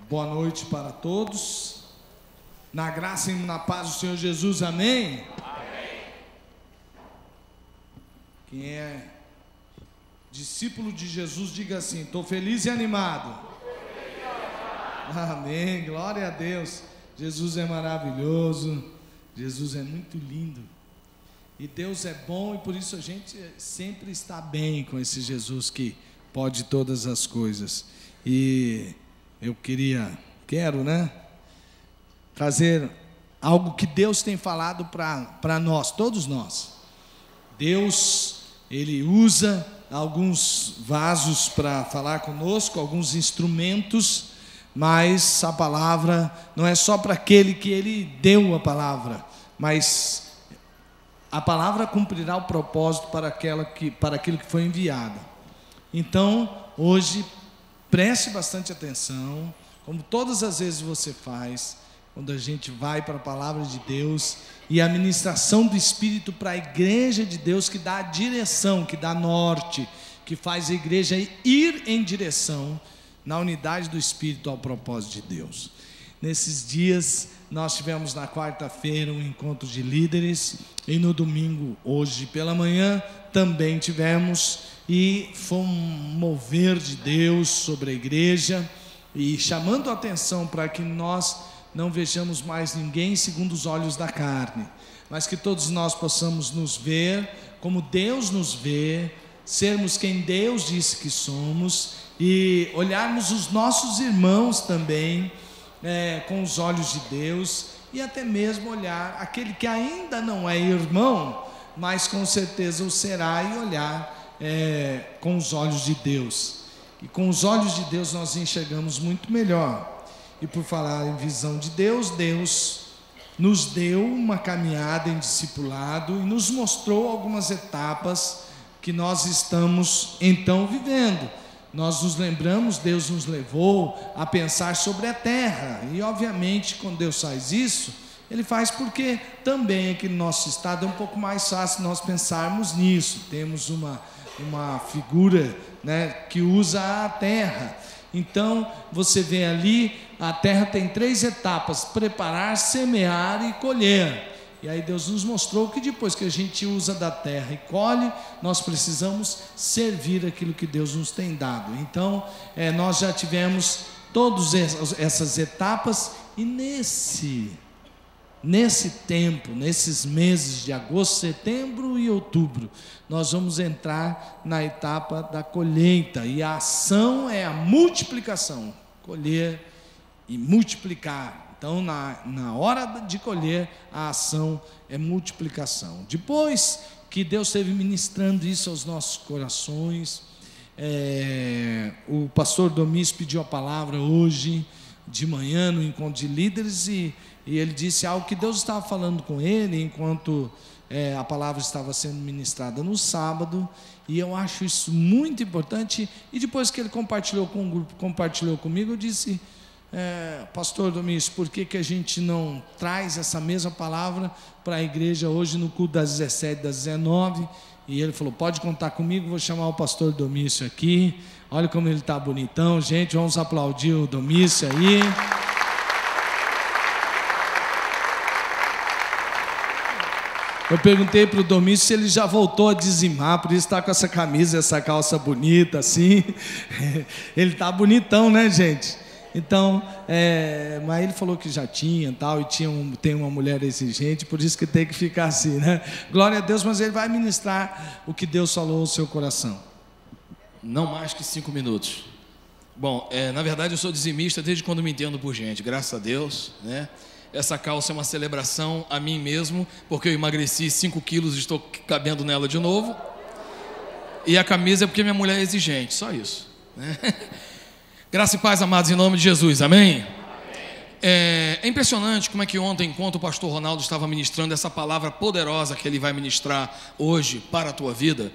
Boa noite para todos. Na graça e na paz do Senhor Jesus, amém? Amém. Quem é discípulo de Jesus, diga assim: estou feliz e animado. Amém, glória a Deus. Jesus é maravilhoso, Jesus é muito lindo. E Deus é bom, e por isso a gente sempre está bem com esse Jesus que pode todas as coisas. E eu quero, trazer algo que Deus tem falado para nós, todos nós. Deus, Ele usa alguns vasos para falar conosco, alguns instrumentos, mas a palavra não é só para aquele que Ele deu a palavra, mas a palavra cumprirá o propósito para aquilo que foi enviado. Então, hoje, preste bastante atenção, como todas as vezes você faz, quando a gente vai para a palavra de Deus e a ministração do Espírito para a igreja de Deus, que dá a direção, que dá norte, que faz a igreja ir em direção na unidade do Espírito ao propósito de Deus. Nesses dias nós tivemos na quarta-feira um encontro de líderes e no domingo, hoje pela manhã, também tivemos, e foi um mover de Deus sobre a igreja e chamando a atenção para que nós não vejamos mais ninguém segundo os olhos da carne, mas que todos nós possamos nos ver como Deus nos vê, sermos quem Deus disse que somos e olharmos os nossos irmãos também com os olhos de Deus, e até mesmo olhar aquele que ainda não é irmão, mas com certeza o será, e olhar com os olhos de Deus. E com os olhos de Deus nós enxergamos muito melhor. E por falar em visão de Deus, Deus nos deu uma caminhada em discipulado e nos mostrou algumas etapas que nós estamos então vivendo. Nós nos lembramos, Deus nos levou a pensar sobre a terra, e obviamente quando Deus faz isso, Ele faz porque também aqui no nosso estado é um pouco mais fácil nós pensarmos nisso. Temos uma figura, que usa a terra. Então você vê ali, a terra tem 3 etapas: preparar, semear e colher. E aí Deus nos mostrou que depois que a gente usa da terra e colhe, nós precisamos servir aquilo que Deus nos tem dado. Então nós já tivemos todas essas etapas, e nesse tempo, nesses meses de agosto, setembro e outubro, nós vamos entrar na etapa da colheita, e a ação é a multiplicação, colher e multiplicar. Então na hora de colher, a ação é multiplicação. Depois que Deus esteve ministrando isso aos nossos corações, o pastor Domício pediu a palavra hoje de manhã no encontro de líderes, e ele disse algo que Deus estava falando com ele enquanto a palavra estava sendo ministrada no sábado, e eu acho isso muito importante. E depois que ele compartilhou com o grupo, compartilhou comigo, eu disse: pastor Domício, por que a gente não traz essa mesma palavra para a igreja hoje no culto das 17, das 19? E ele falou: pode contar comigo, vou chamar o pastor Domício aqui. Olha como ele está bonitão, gente, vamos aplaudir o Domício aí. Eu perguntei para o Domício se ele já voltou a dizimar, por isso está com essa camisa, essa calça bonita assim. Ele está bonitão, né, gente? Então, mas ele falou que já tinha tal, e tem uma mulher exigente, por isso que tem que ficar assim, né? Glória a Deus, mas ele vai ministrar o que Deus falou ao seu coração. Não mais que 5 minutos. Bom, na verdade eu sou dizimista desde quando me entendo por gente, graças a Deus, né? Essa calça é uma celebração a mim mesmo, porque eu emagreci 5 quilos e estou cabendo nela de novo. E a camisa é porque minha mulher é exigente, só isso, né? Graça e paz, amados, em nome de Jesus, amém? É impressionante como é que ontem, enquanto o pastor Ronaldo estava ministrando essa palavra poderosa que ele vai ministrar hoje para a tua vida,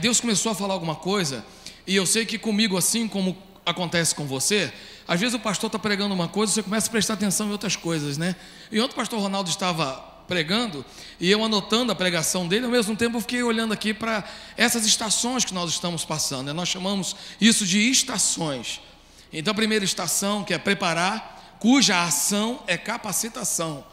Deus começou a falar alguma coisa, e eu sei que comigo, assim como acontece com você, às vezes o pastor está pregando uma coisa, você começa a prestar atenção em outras coisas, né? E ontem o pastor Ronaldo estava pregando, e eu anotando a pregação dele, ao mesmo tempo eu fiquei olhando aqui para essas estações que nós estamos passando, né? Nós chamamos isso de estações. Então a primeira estação, que é preparar, cuja ação é capacitação.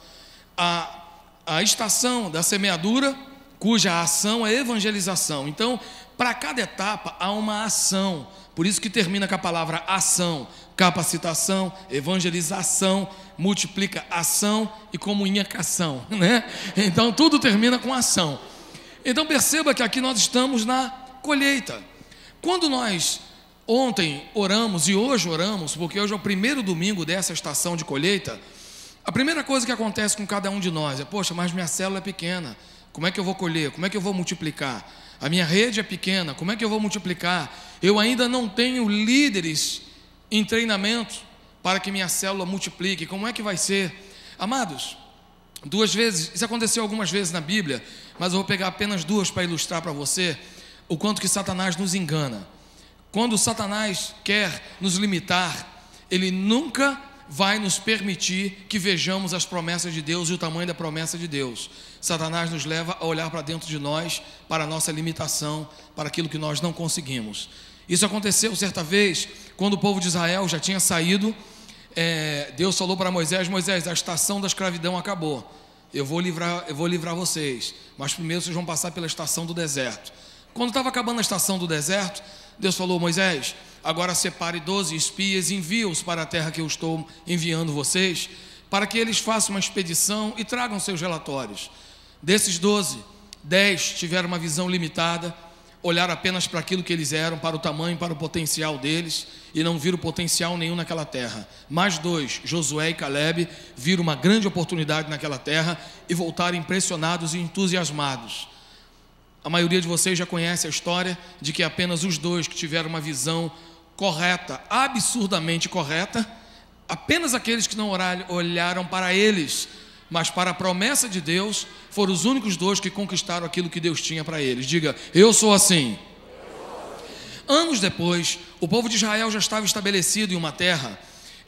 A estação da semeadura, cuja ação é evangelização. Então, para cada etapa há uma ação. Por isso que termina com a palavra ação, capacitação, evangelização, multiplica ação e comunicação, né? Então tudo termina com ação. Então perceba que aqui nós estamos na colheita. Quando nós ontem oramos e hoje oramos, porque hoje é o primeiro domingo dessa estação de colheita, a primeira coisa que acontece com cada um de nós é: poxa, mas minha célula é pequena, como é que eu vou colher? Como é que eu vou multiplicar? A minha rede é pequena, como é que eu vou multiplicar? Eu ainda não tenho líderes em treinamento para que minha célula multiplique, como é que vai ser? Amados, duas vezes, isso aconteceu algumas vezes na Bíblia, mas eu vou pegar apenas duas para ilustrar para você o quanto que Satanás nos engana. Quando Satanás quer nos limitar, ele nunca vai nos permitir que vejamos as promessas de Deus e o tamanho da promessa de Deus. Satanás nos leva a olhar para dentro de nós, para a nossa limitação, para aquilo que nós não conseguimos. Isso aconteceu certa vez, quando o povo de Israel já tinha saído. Deus falou para Moisés: Moisés, a estação da escravidão acabou, eu vou livrar vocês, mas primeiro vocês vão passar pela estação do deserto. Quando estava acabando a estação do deserto, Deus falou: Moisés, agora separe 12 espias e envia-os para a terra que eu estou enviando vocês, para que eles façam uma expedição e tragam seus relatórios. Desses 12, 10 tiveram uma visão limitada, olharam apenas para aquilo que eles eram, para o tamanho, para o potencial deles, e não viram potencial nenhum naquela terra. Mais 2, Josué e Caleb, viram uma grande oportunidade naquela terra e voltaram impressionados e entusiasmados. A maioria de vocês já conhece a história de que apenas os 2 que tiveram uma visão correta, absurdamente correta, apenas aqueles que não olharam para eles, mas para a promessa de Deus, foram os únicos 2 que conquistaram aquilo que Deus tinha para eles. Diga: eu sou assim. Anos depois, o povo de Israel já estava estabelecido em uma terra,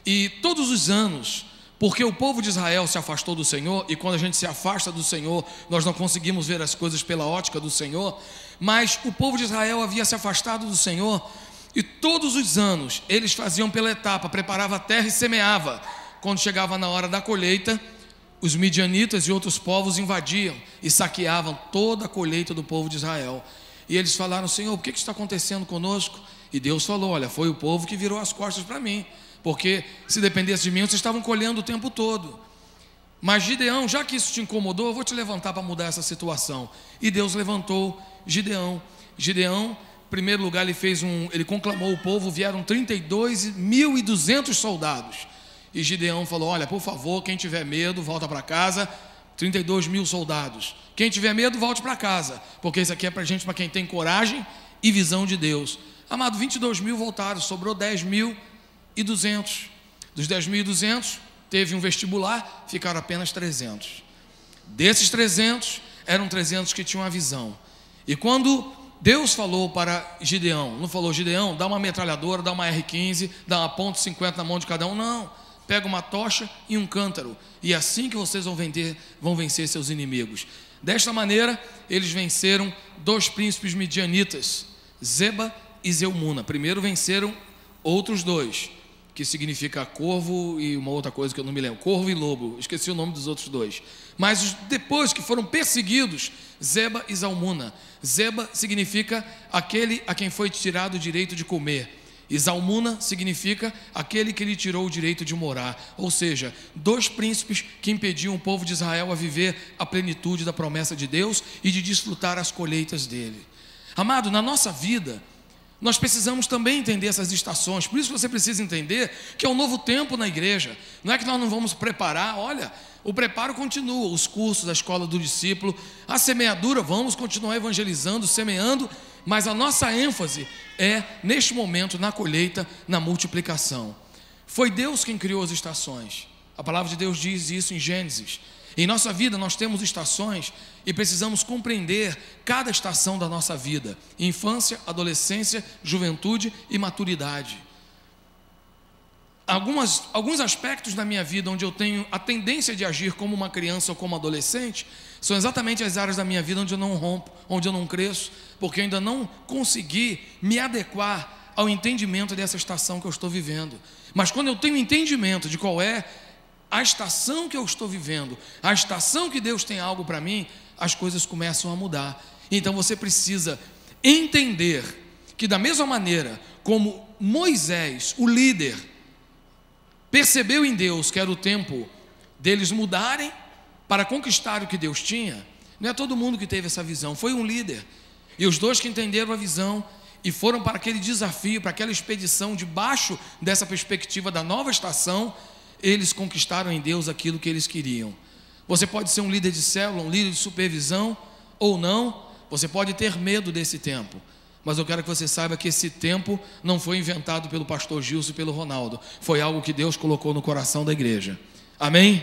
e todos os anos, porque o povo de Israel se afastou do Senhor, e quando a gente se afasta do Senhor, nós não conseguimos ver as coisas pela ótica do Senhor, mas o povo de Israel havia se afastado do Senhor, e todos os anos eles faziam pela etapa, preparava a terra e semeava. Quando chegava na hora da colheita, os midianitas e outros povos invadiam e saqueavam toda a colheita do povo de Israel. E eles falaram: Senhor, o que está acontecendo conosco? E Deus falou: olha, foi o povo que virou as costas para mim, porque se dependesse de mim, vocês estavam colhendo o tempo todo. Mas Gideão, já que isso te incomodou, eu vou te levantar para mudar essa situação. E Deus levantou Gideão. Gideão, em primeiro lugar, ele conclamou o povo, vieram 32.200 soldados. E Gideão falou: olha, por favor, quem tiver medo, volta para casa. 32.000 soldados. Quem tiver medo, volte para casa, porque isso aqui é para gente, para quem tem coragem e visão de Deus. Amado, 22.000 voltaram, sobrou 10.200. Dos 10.200, teve um vestibular, ficaram apenas 300. Desses 300, eram 300 que tinham a visão. E quando Deus falou para Gideão, não falou: Gideão, dá uma metralhadora, dá uma R15, dá uma .50 na mão de cada um, não. Pega uma tocha e um cântaro, e é assim que vocês vão vencer seus inimigos. Desta maneira, eles venceram 2 príncipes midianitas, Zeba e Zalmuna. Primeiro venceram outros 2, que significa corvo e uma outra coisa que eu não me lembro, corvo e lobo, esqueci o nome dos outros 2. Mas depois que foram perseguidos, Zeba e Zalmuna. Zeba significa aquele a quem foi tirado o direito de comer, e Zalmuna significa aquele que lhe tirou o direito de morar. Ou seja, 2 príncipes que impediam o povo de Israel a viver a plenitude da promessa de Deus e de desfrutar as colheitas dele. Amado, na nossa vida, nós precisamos também entender essas estações. Por isso que você precisa entender que é um novo tempo na igreja. Não é que nós não vamos preparar, olha, o preparo continua, os cursos, a escola do discípulo, a semeadura, vamos continuar evangelizando, semeando, mas a nossa ênfase é, neste momento, na colheita, na multiplicação. Foi Deus quem criou as estações. A palavra de Deus diz isso em Gênesis. Em nossa vida nós temos estações e precisamos compreender cada estação da nossa vida: infância, adolescência, juventude e maturidade. Alguns aspectos da minha vida onde eu tenho a tendência de agir como uma criança ou como adolescente são exatamente as áreas da minha vida onde eu não rompo, onde eu não cresço, porque eu ainda não consegui me adequar ao entendimento dessa estação que eu estou vivendo. Mas quando eu tenho entendimento de qual é a estação que eu estou vivendo, a estação que Deus tem algo para mim, as coisas começam a mudar. Então você precisa entender que da mesma maneira como Moisés, o líder, percebeu em Deus que era o tempo deles mudarem para conquistar o que Deus tinha, não é todo mundo que teve essa visão, foi um líder. E os dois que entenderam a visão e foram para aquele desafio, para aquela expedição, debaixo dessa perspectiva da nova estação, eles conquistaram em Deus aquilo que eles queriam. Você pode ser um líder de célula, um líder de supervisão, ou não, você pode ter medo desse tempo. Mas eu quero que você saiba que esse tempo não foi inventado pelo pastor Gilson e pelo Ronaldo. Foi algo que Deus colocou no coração da igreja. Amém?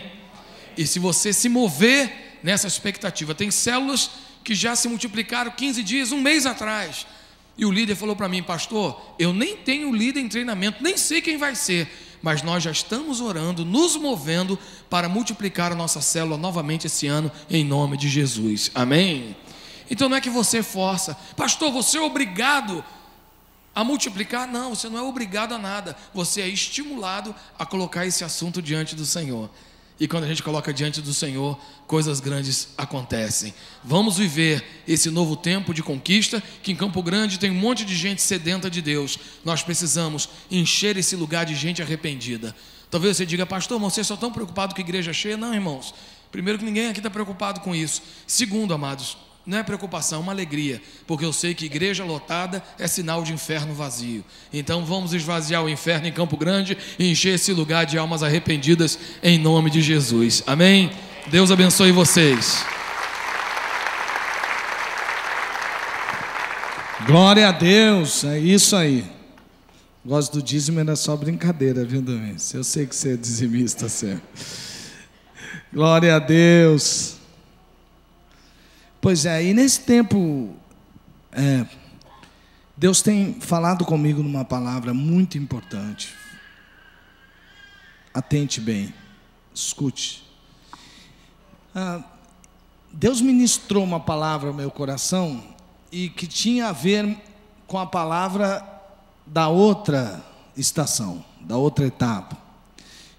E se você se mover nessa expectativa, tem células que já se multiplicaram 15 dias, um mês atrás. E o líder falou para mim, pastor, eu nem tenho líder em treinamento, nem sei quem vai ser, mas nós já estamos orando, nos movendo para multiplicar a nossa célula novamente esse ano, em nome de Jesus. Amém? Então não é que você força, pastor, você é obrigado a multiplicar. Não, você não é obrigado a nada, você é estimulado a colocar esse assunto diante do Senhor. E quando a gente coloca diante do Senhor, coisas grandes acontecem. Vamos viver esse novo tempo de conquista, que em Campo Grande tem um monte de gente sedenta de Deus. Nós precisamos encher esse lugar de gente arrependida. Talvez você diga, pastor, mas vocês só estão preocupados com a igreja cheia? Não, irmãos. Primeiro que ninguém aqui está preocupado com isso. Segundo, amados, não é preocupação, é uma alegria, porque eu sei que igreja lotada é sinal de inferno vazio. Então vamos esvaziar o inferno em Campo Grande e encher esse lugar de almas arrependidas em nome de Jesus. Amém? Deus abençoe vocês. Glória a Deus, é isso aí. Gosto do dízimo, era só brincadeira, viu, Domingos? Eu sei que você é dizimista, certo? Glória a Deus. Pois é, e nesse tempo, Deus tem falado comigo numa palavra muito importante. Atente bem, escute. Deus ministrou uma palavra ao meu coração e que tinha a ver com a palavra da outra estação, da outra etapa.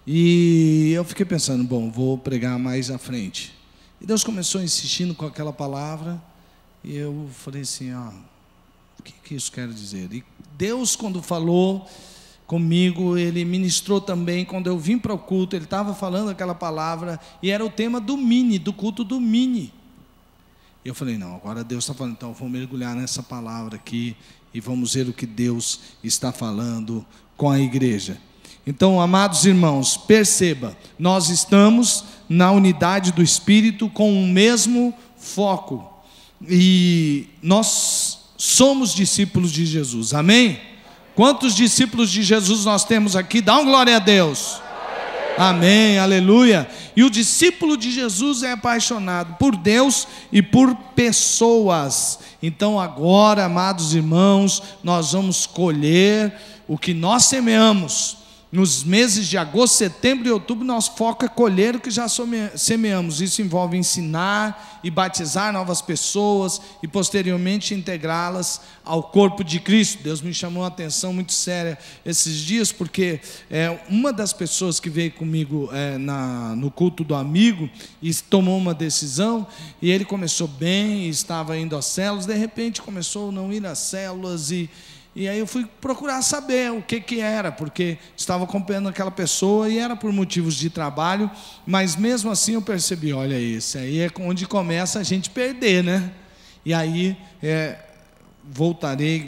E eu fiquei pensando, bom, vou pregar mais à frente. E Deus começou insistindo com aquela palavra, e eu falei assim, o que isso quer dizer? E Deus, quando falou comigo, Ele ministrou também, quando eu vim para o culto, Ele estava falando aquela palavra, e era o tema do culto do mini. E eu falei, não, agora Deus está falando, então eu vou mergulhar nessa palavra aqui, e vamos ver o que Deus está falando com a igreja. Então, amados irmãos, perceba, nós estamos na unidade do Espírito com o mesmo foco. E nós somos discípulos de Jesus, amém? Quantos discípulos de Jesus nós temos aqui? Dá um glória a Deus. Amém, aleluia. E o discípulo de Jesus é apaixonado por Deus e por pessoas. Então agora, amados irmãos, nós vamos colher o que nós semeamos. Nos meses de agosto, setembro e outubro, nosso foco é colher o que já semeamos. Isso envolve ensinar e batizar novas pessoas e posteriormente integrá-las ao corpo de Cristo. Deus me chamou a atenção muito séria esses dias, porque uma das pessoas que veio comigo no culto do amigo e tomou uma decisão, e ele começou bem, estava indo às células, de repente começou a não ir às células, e aí eu fui procurar saber o que era, porque estava acompanhando aquela pessoa e era por motivos de trabalho, mas mesmo assim eu percebi, olha, esse aí é onde começa a gente perder, né? E aí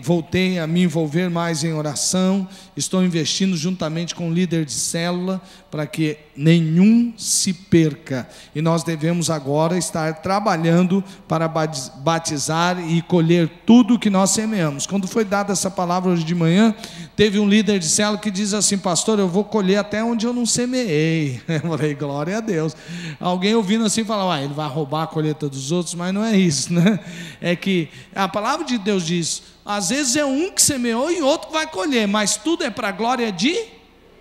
voltei a me envolver mais em oração, estou investindo juntamente com o líder de célula, para que nenhum se perca, e nós devemos agora estar trabalhando para batizar e colher tudo o que nós semeamos. Quando foi dada essa palavra hoje de manhã, teve um líder de célula que diz assim, pastor, eu vou colher até onde eu não semeei. Eu falei, glória a Deus. Alguém ouvindo assim, fala, ele vai roubar a colheita dos outros, mas não é isso, né? É que a palavra de Deus diz, às vezes é um que semeou e outro vai colher, mas tudo é para a glória de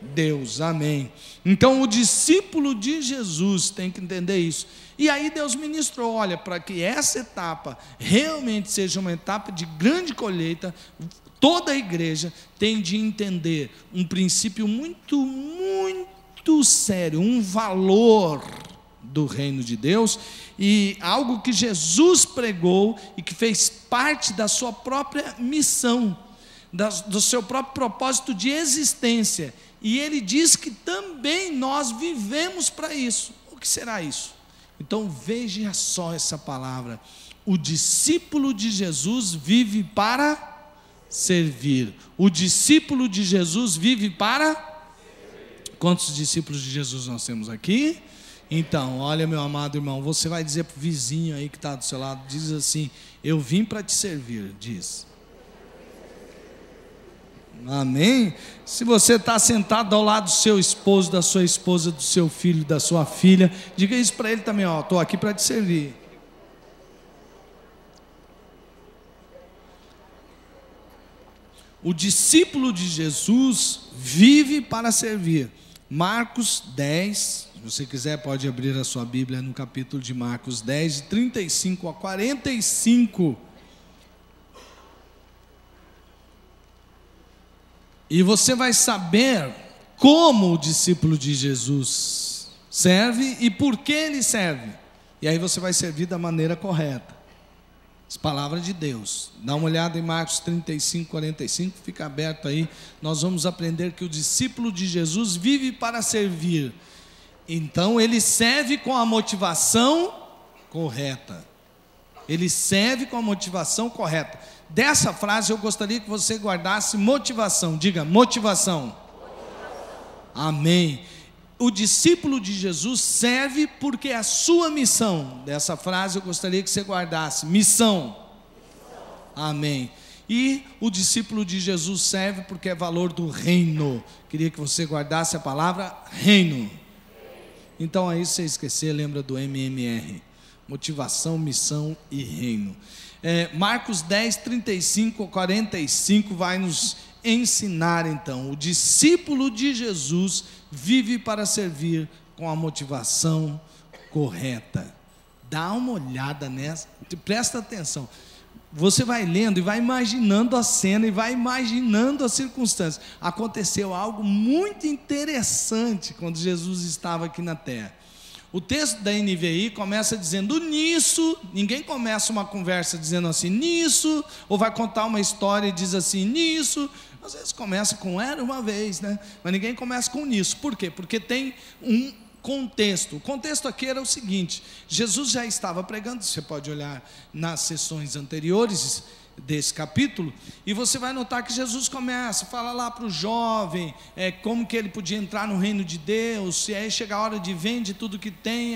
Deus, amém. Então o discípulo de Jesus tem que entender isso. E aí Deus ministrou, olha, para que essa etapa realmente seja uma etapa de grande colheita, toda a igreja tem de entender um princípio muito, muito sério, um valor do reino de Deus, e algo que Jesus pregou e que fez parte da sua própria missão, do seu próprio propósito de existência. E ele diz que também nós vivemos para isso. O que será isso? Então veja só essa palavra: o discípulo de Jesus vive para servir. O discípulo de Jesus vive para... Quantos discípulos de Jesus nós temos aqui? Então, olha, meu amado irmão, você vai dizer para o vizinho aí que está do seu lado, diz assim: eu vim para te servir, diz. Amém? Se você está sentado ao lado do seu esposo, da sua esposa, do seu filho, da sua filha, diga isso para ele também, ó, estou aqui para te servir. O discípulo de Jesus vive para servir. Marcos 10, se você quiser pode abrir a sua Bíblia no capítulo de Marcos 10, de 35 a 45. E você vai saber como o discípulo de Jesus serve e por que ele serve. E aí você vai servir da maneira correta. As palavras de Deus. Dá uma olhada em Marcos 35, 45, fica aberto aí. Nós vamos aprender que o discípulo de Jesus vive para servir. Então ele serve com a motivação correta. Ele serve com a motivação correta. Dessa frase eu gostaria que você guardasse motivação. Diga, motivação. Amém. O discípulo de Jesus serve porque é a sua missão. Dessa frase eu gostaria que você guardasse, missão. Amém. E o discípulo de Jesus serve porque é valor do reino. Queria que você guardasse a palavra reino. Então aí se você esquecer, lembra do MMR. Motivação, missão e reino. Marcos 10, 35 a 45 vai nos ensinar então. O discípulo de Jesus vive para servir com a motivação correta. Dá uma olhada nessa, presta atenção. Você vai lendo e vai imaginando a cena e vai imaginando as circunstâncias. Aconteceu algo muito interessante quando Jesus estava aqui na terra. O texto da NVI começa dizendo nisso. Ninguém começa uma conversa dizendo assim, nisso, ou vai contar uma história e diz assim, nisso. Às vezes começa com era uma vez, né? Mas ninguém começa com nisso. Por quê? Porque tem um contexto. O contexto aqui era o seguinte: Jesus já estava pregando, você pode olhar nas sessões anteriores desse capítulo, e você vai notar que Jesus começa a falar lá para o jovem, como que ele podia entrar no reino de Deus, e aí chega a hora de vende tudo que tem,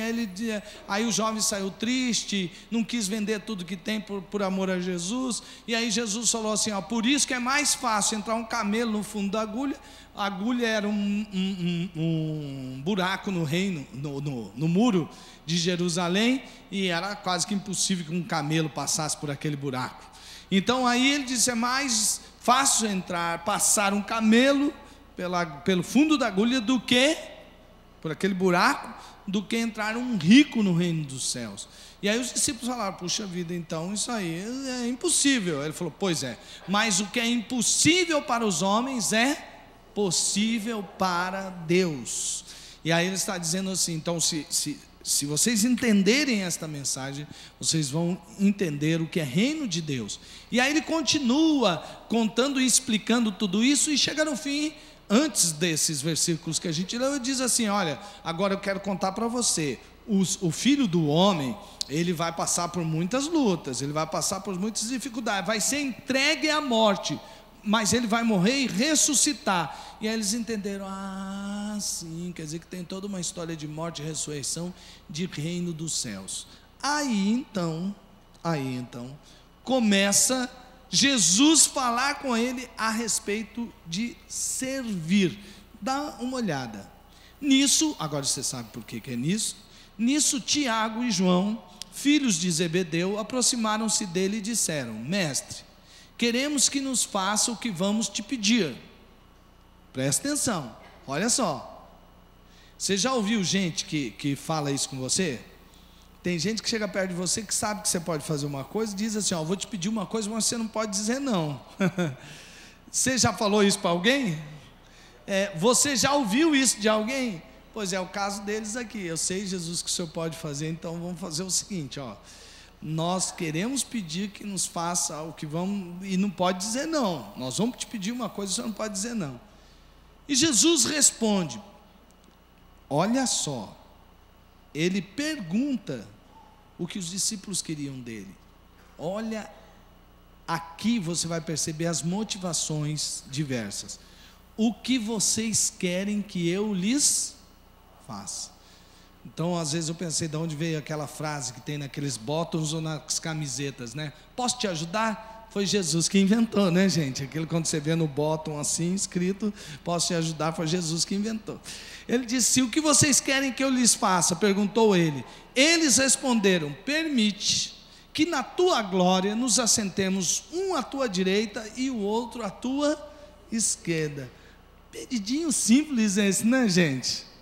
aí o jovem saiu triste, não quis vender tudo que tem por amor a Jesus, e aí Jesus falou assim, por isso que é mais fácil entrar um camelo no fundo da agulha. A agulha era um buraco no reino, no muro de Jerusalém, e era quase que impossível que um camelo passasse por aquele buraco. Então aí ele disse, é mais fácil passar um camelo pelo fundo da agulha do que, por aquele buraco, do que entrar um rico no reino dos céus. E aí os discípulos falaram, puxa vida, então isso aí é impossível. Ele falou, pois é, mas o que é impossível para os homens é possível para Deus. E aí ele está dizendo assim, então se vocês entenderem esta mensagem, vocês vão entender o que é reino de Deus. E aí ele continua contando e explicando tudo isso, e chega no fim, antes desses versículos que a gente leu, ele diz assim, olha, agora eu quero contar para você, o filho do homem, ele vai passar por muitas lutas, ele vai passar por muitas dificuldades, vai ser entregue à morte, mas ele vai morrer e ressuscitar. E aí eles entenderam, sim, quer dizer que tem toda uma história de morte e ressurreição, de reino dos céus. Aí então, começa Jesus falar com ele a respeito de servir. Dá uma olhada. Nisso, agora você sabe por que é nisso. Nisso Tiago e João, filhos de Zebedeu, aproximaram-se dele e disseram, mestre, queremos que nos faça o que vamos te pedir. Presta atenção, olha só. Você já ouviu gente que fala isso com você? Tem gente que chega perto de você que sabe que você pode fazer uma coisa e diz assim, vou te pedir uma coisa, mas você não pode dizer não. Você já falou isso para alguém? Você já ouviu isso de alguém? Pois é o caso deles aqui. Eu sei, Jesus, que o Senhor pode fazer, então vamos fazer o seguinte, ó. Nós queremos pedir que nos faça o que vamos, e não pode dizer não. Nós vamos te pedir uma coisa, o Senhor não pode dizer não. E Jesus responde, olha só, ele pergunta o que os discípulos queriam dele. Olha, aqui você vai perceber as motivações diversas. O que vocês querem que eu lhes faça? Então, às vezes eu pensei, de onde veio aquela frase que tem naqueles bottoms ou nas camisetas, né? Posso te ajudar? Foi Jesus que inventou, né, gente? Aquilo quando você vê no bottom assim, escrito, posso te ajudar, foi Jesus que inventou. Ele disse, o que vocês querem que eu lhes faça? Perguntou ele. Eles responderam, permite que na tua glória nos assentemos, um à tua direita e o outro à tua esquerda. Pedidinho simples esse, né, gente?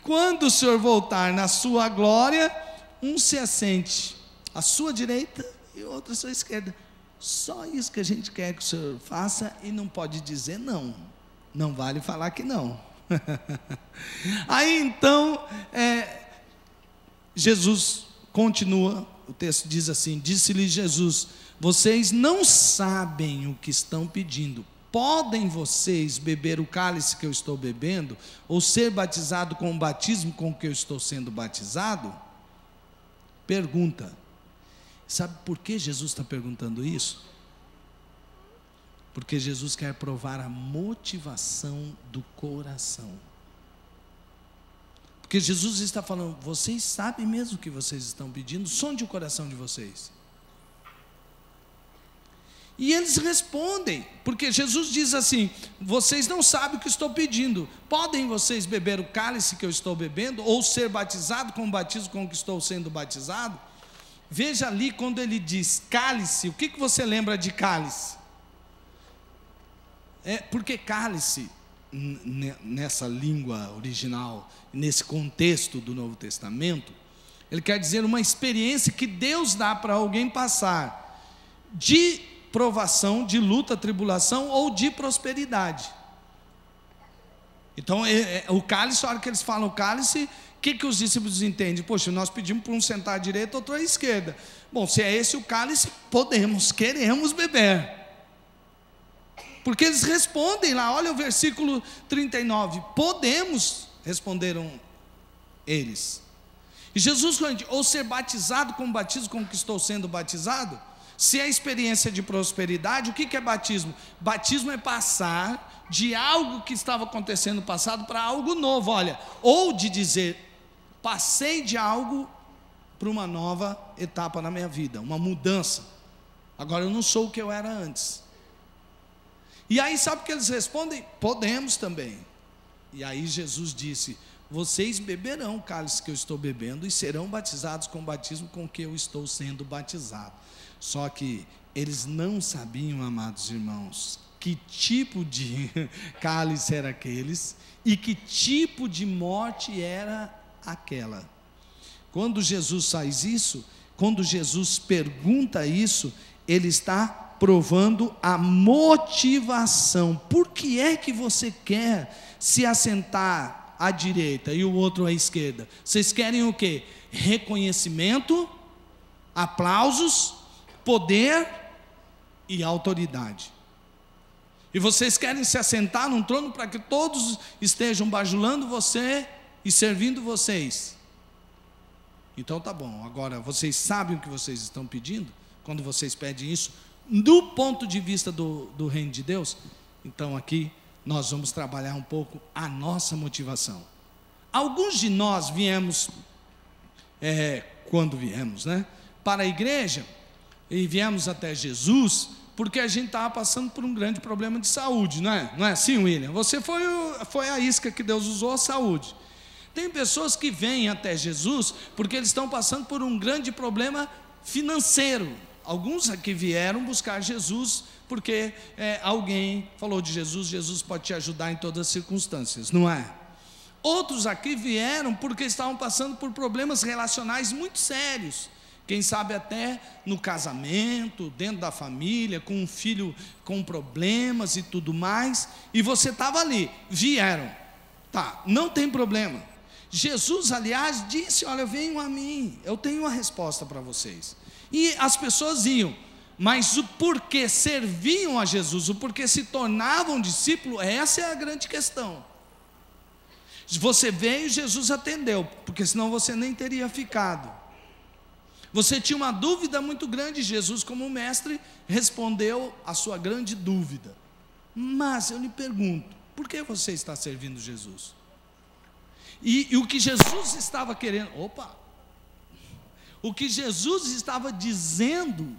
Quando o Senhor voltar na sua glória, um se assente à sua direita e o outro à sua esquerda. Só isso que a gente quer que o Senhor faça e não pode dizer não. Não vale falar que não. Aí então, Jesus continua, o texto diz assim, disse-lhe Jesus, vocês não sabem o que estão pedindo. Podem vocês beber o cálice que eu estou bebendo, ou ser batizado com o batismo com que eu estou sendo batizado? Pergunta. Sabe por que Jesus está perguntando isso? Porque Jesus quer provar a motivação do coração. Porque Jesus está falando, vocês sabem mesmo o que vocês estão pedindo? Sonde o coração de vocês. E eles respondem, porque Jesus diz assim, vocês não sabem o que estou pedindo, podem vocês beber o cálice que eu estou bebendo, ou ser batizado com o batismo com que estou sendo batizado? Veja ali quando ele diz cálice, o que você lembra de cálice? Porque cálice, nessa língua original, nesse contexto do Novo Testamento, ele quer dizer uma experiência que Deus dá para alguém passar, de provação, de luta, tribulação ou de prosperidade. Então, o cálice, a hora que eles falam cálice, o que os discípulos entendem? Poxa, nós pedimos para um sentar à direita, outro à esquerda. Bom, se é esse o cálice, podemos, queremos beber. Porque eles respondem lá, olha o versículo 39, podemos, responderam eles. E Jesus, ou ser batizado com o batismo com que estou sendo batizado? Se é experiência de prosperidade, o que é batismo? Batismo é passar de algo que estava acontecendo no passado para algo novo, olha, ou de dizer, passei de algo para uma nova etapa na minha vida, uma mudança, agora eu não sou o que eu era antes. E aí sabe o que eles respondem? Podemos também. E aí Jesus disse, vocês beberão o cálice que eu estou bebendo e serão batizados com o batismo com que eu estou sendo batizado. Só que eles não sabiam, amados irmãos, que tipo de cálice era aqueles e que tipo de morte era aquela. Quando Jesus faz isso, quando Jesus pergunta isso, ele está provando a motivação. Por que é que você quer se assentar à direita e o outro à esquerda? Vocês querem o quê? Reconhecimento, aplausos, poder e autoridade. E vocês querem se assentar num trono para que todos estejam bajulando você e servindo vocês. Então tá bom, agora vocês sabem o que vocês estão pedindo? Quando vocês pedem isso, do ponto de vista do reino de Deus, então aqui nós vamos trabalhar um pouco a nossa motivação. Alguns de nós viemos, quando viemos, para a igreja, e viemos até Jesus, porque a gente estava passando por um grande problema de saúde, não é? Não é assim, William? Você foi a isca que Deus usou, a saúde. Tem pessoas que vêm até Jesus, porque eles estão passando por um grande problema financeiro. Alguns aqui vieram buscar Jesus, porque alguém falou de Jesus, Jesus pode te ajudar em todas as circunstâncias, não é? Outros aqui vieram porque estavam passando por problemas relacionais muito sérios, Quem sabe até no casamento, dentro da família, com um filho com problemas e tudo mais, e você estava ali, vieram, tá, não tem problema. Jesus, aliás, disse: olha, venham a mim, eu tenho uma resposta para vocês. E as pessoas iam, mas o porquê serviam a Jesus, o porquê se tornavam discípulos, essa é a grande questão. Você veio, Jesus atendeu, porque senão você nem teria ficado. Você tinha uma dúvida muito grande, Jesus, como mestre, respondeu a sua grande dúvida. Mas eu lhe pergunto, por que você está servindo Jesus? E o que Jesus estava querendo, o que Jesus estava dizendo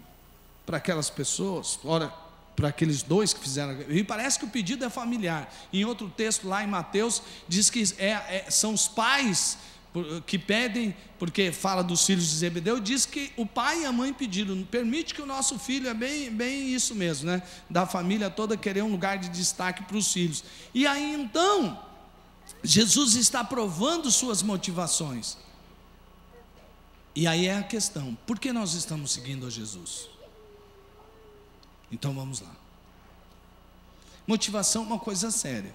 para aquelas pessoas, ora, para aqueles dois que fizeram, e parece que o pedido é familiar. Em outro texto lá em Mateus, diz que são os pais que pedem, porque fala dos filhos de Zebedeu, diz que o pai e a mãe pediram: permite que o nosso filho, é bem isso mesmo, né? Da família toda querer um lugar de destaque para os filhos. E aí então, Jesus está provando suas motivações. E aí é a questão: por que nós estamos seguindo a Jesus? Então vamos lá. Motivação é uma coisa séria.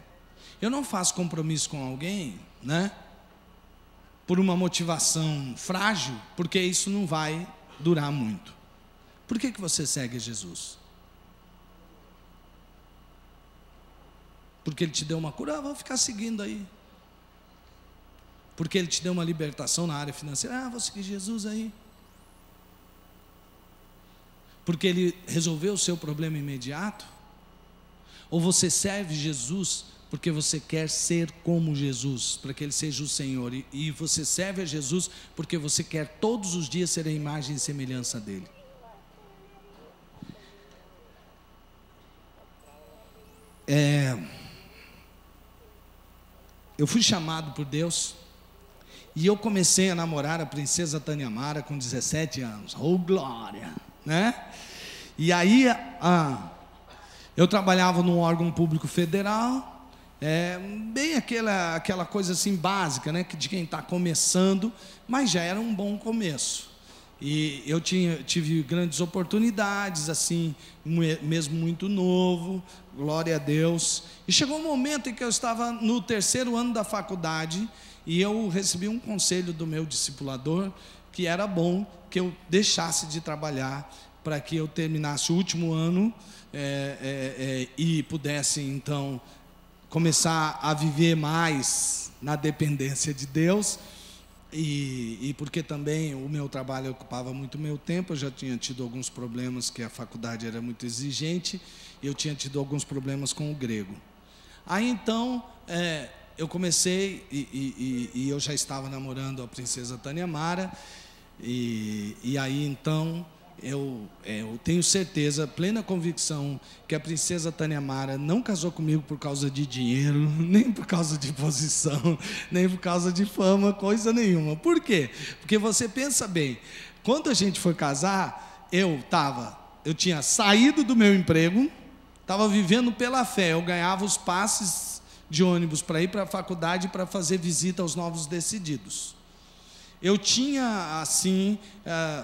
Eu não faço compromisso com alguém, né, por uma motivação frágil, porque isso não vai durar muito. Por que você segue Jesus? Porque Ele te deu uma cura? Vou ficar seguindo aí. Porque Ele te deu uma libertação na área financeira? Vou seguir Jesus aí. Porque Ele resolveu o seu problema imediato? Ou você serve Jesus porque você quer ser como Jesus, para que Ele seja o Senhor, e você serve a Jesus porque você quer todos os dias ser a imagem e semelhança dEle? Eu fui chamado por Deus, e eu comecei a namorar a princesa Taniamara com 17 anos, glória, né? E aí, eu trabalhava num órgão público federal, bem aquela coisa assim básica, né, de quem está começando, mas já era um bom começo. E eu tive grandes oportunidades, assim, mesmo muito novo, glória a Deus. E chegou um momento em que eu estava no 3º ano da faculdade, e eu recebi um conselho do meu discipulador, que era bom que eu deixasse de trabalhar, para que eu terminasse o último ano, e pudesse então começar a viver mais na dependência de Deus, e porque também o meu trabalho ocupava muito meu tempo. Eu já tinha tido alguns problemas, que a faculdade era muito exigente, e eu tinha tido alguns problemas com o grego. Aí então, eu comecei, e eu já estava namorando a princesa Taniamara, e aí então, eu tenho certeza, plena convicção, que a princesa Taniamara não casou comigo por causa de dinheiro, nem por causa de posição, nem por causa de fama, coisa nenhuma. Por quê? Porque você pensa bem, quando a gente foi casar, eu tinha saído do meu emprego, estava vivendo pela fé, eu ganhava os passes de ônibus para ir para a faculdade, para fazer visita aos novos decididos. Eu tinha assim,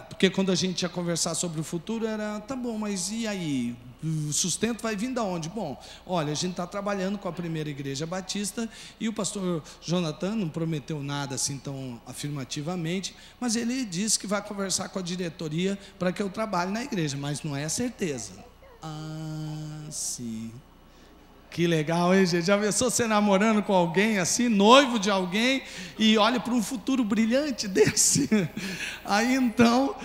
porque quando a gente ia conversar sobre o futuro, era, tá bom, mas e aí? O sustento vai vir de onde? Bom, olha, a gente está trabalhando com a primeira igreja batista, e o pastor Jonathan não prometeu nada assim tão afirmativamente, mas ele disse que vai conversar com a diretoria para que eu trabalhe na igreja, mas não é certeza. Sim. Que legal, hein, gente? Já pensou você namorando com alguém assim, noivo de alguém, e olha para um futuro brilhante desse? Aí então,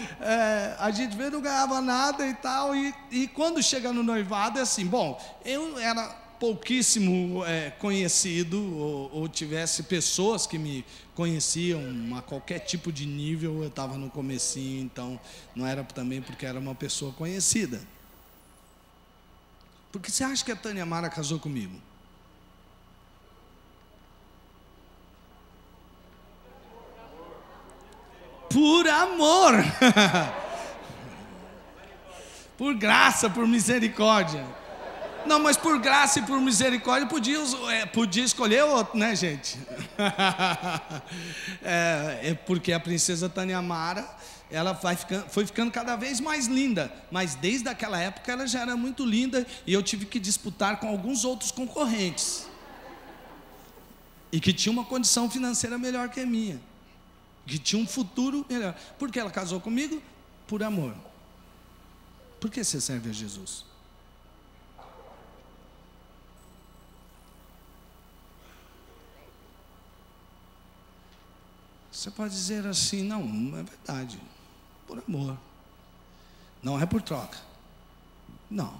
a gente vê, não ganhava nada e tal, e quando chega no noivado é assim, bom, eu era pouquíssimo conhecido, ou tivesse pessoas que me conheciam a qualquer tipo de nível, eu estava no comecinho, então não era também porque era uma pessoa conhecida. Por que você acha que a Taniamara casou comigo? Por amor. Por graça, por misericórdia. Não, mas por graça e por misericórdia podia escolher outro, né, gente? É porque a princesa Tânia Mara, ela foi ficando cada vez mais linda, mas desde aquela época ela já era muito linda e eu tive que disputar com alguns outros concorrentes e que tinha uma condição financeira melhor que a minha, que tinha um futuro melhor. Por que ela casou comigo? Por amor. Por que você serve a Jesus? Você pode dizer assim, não é verdade, por amor, não é por troca, não.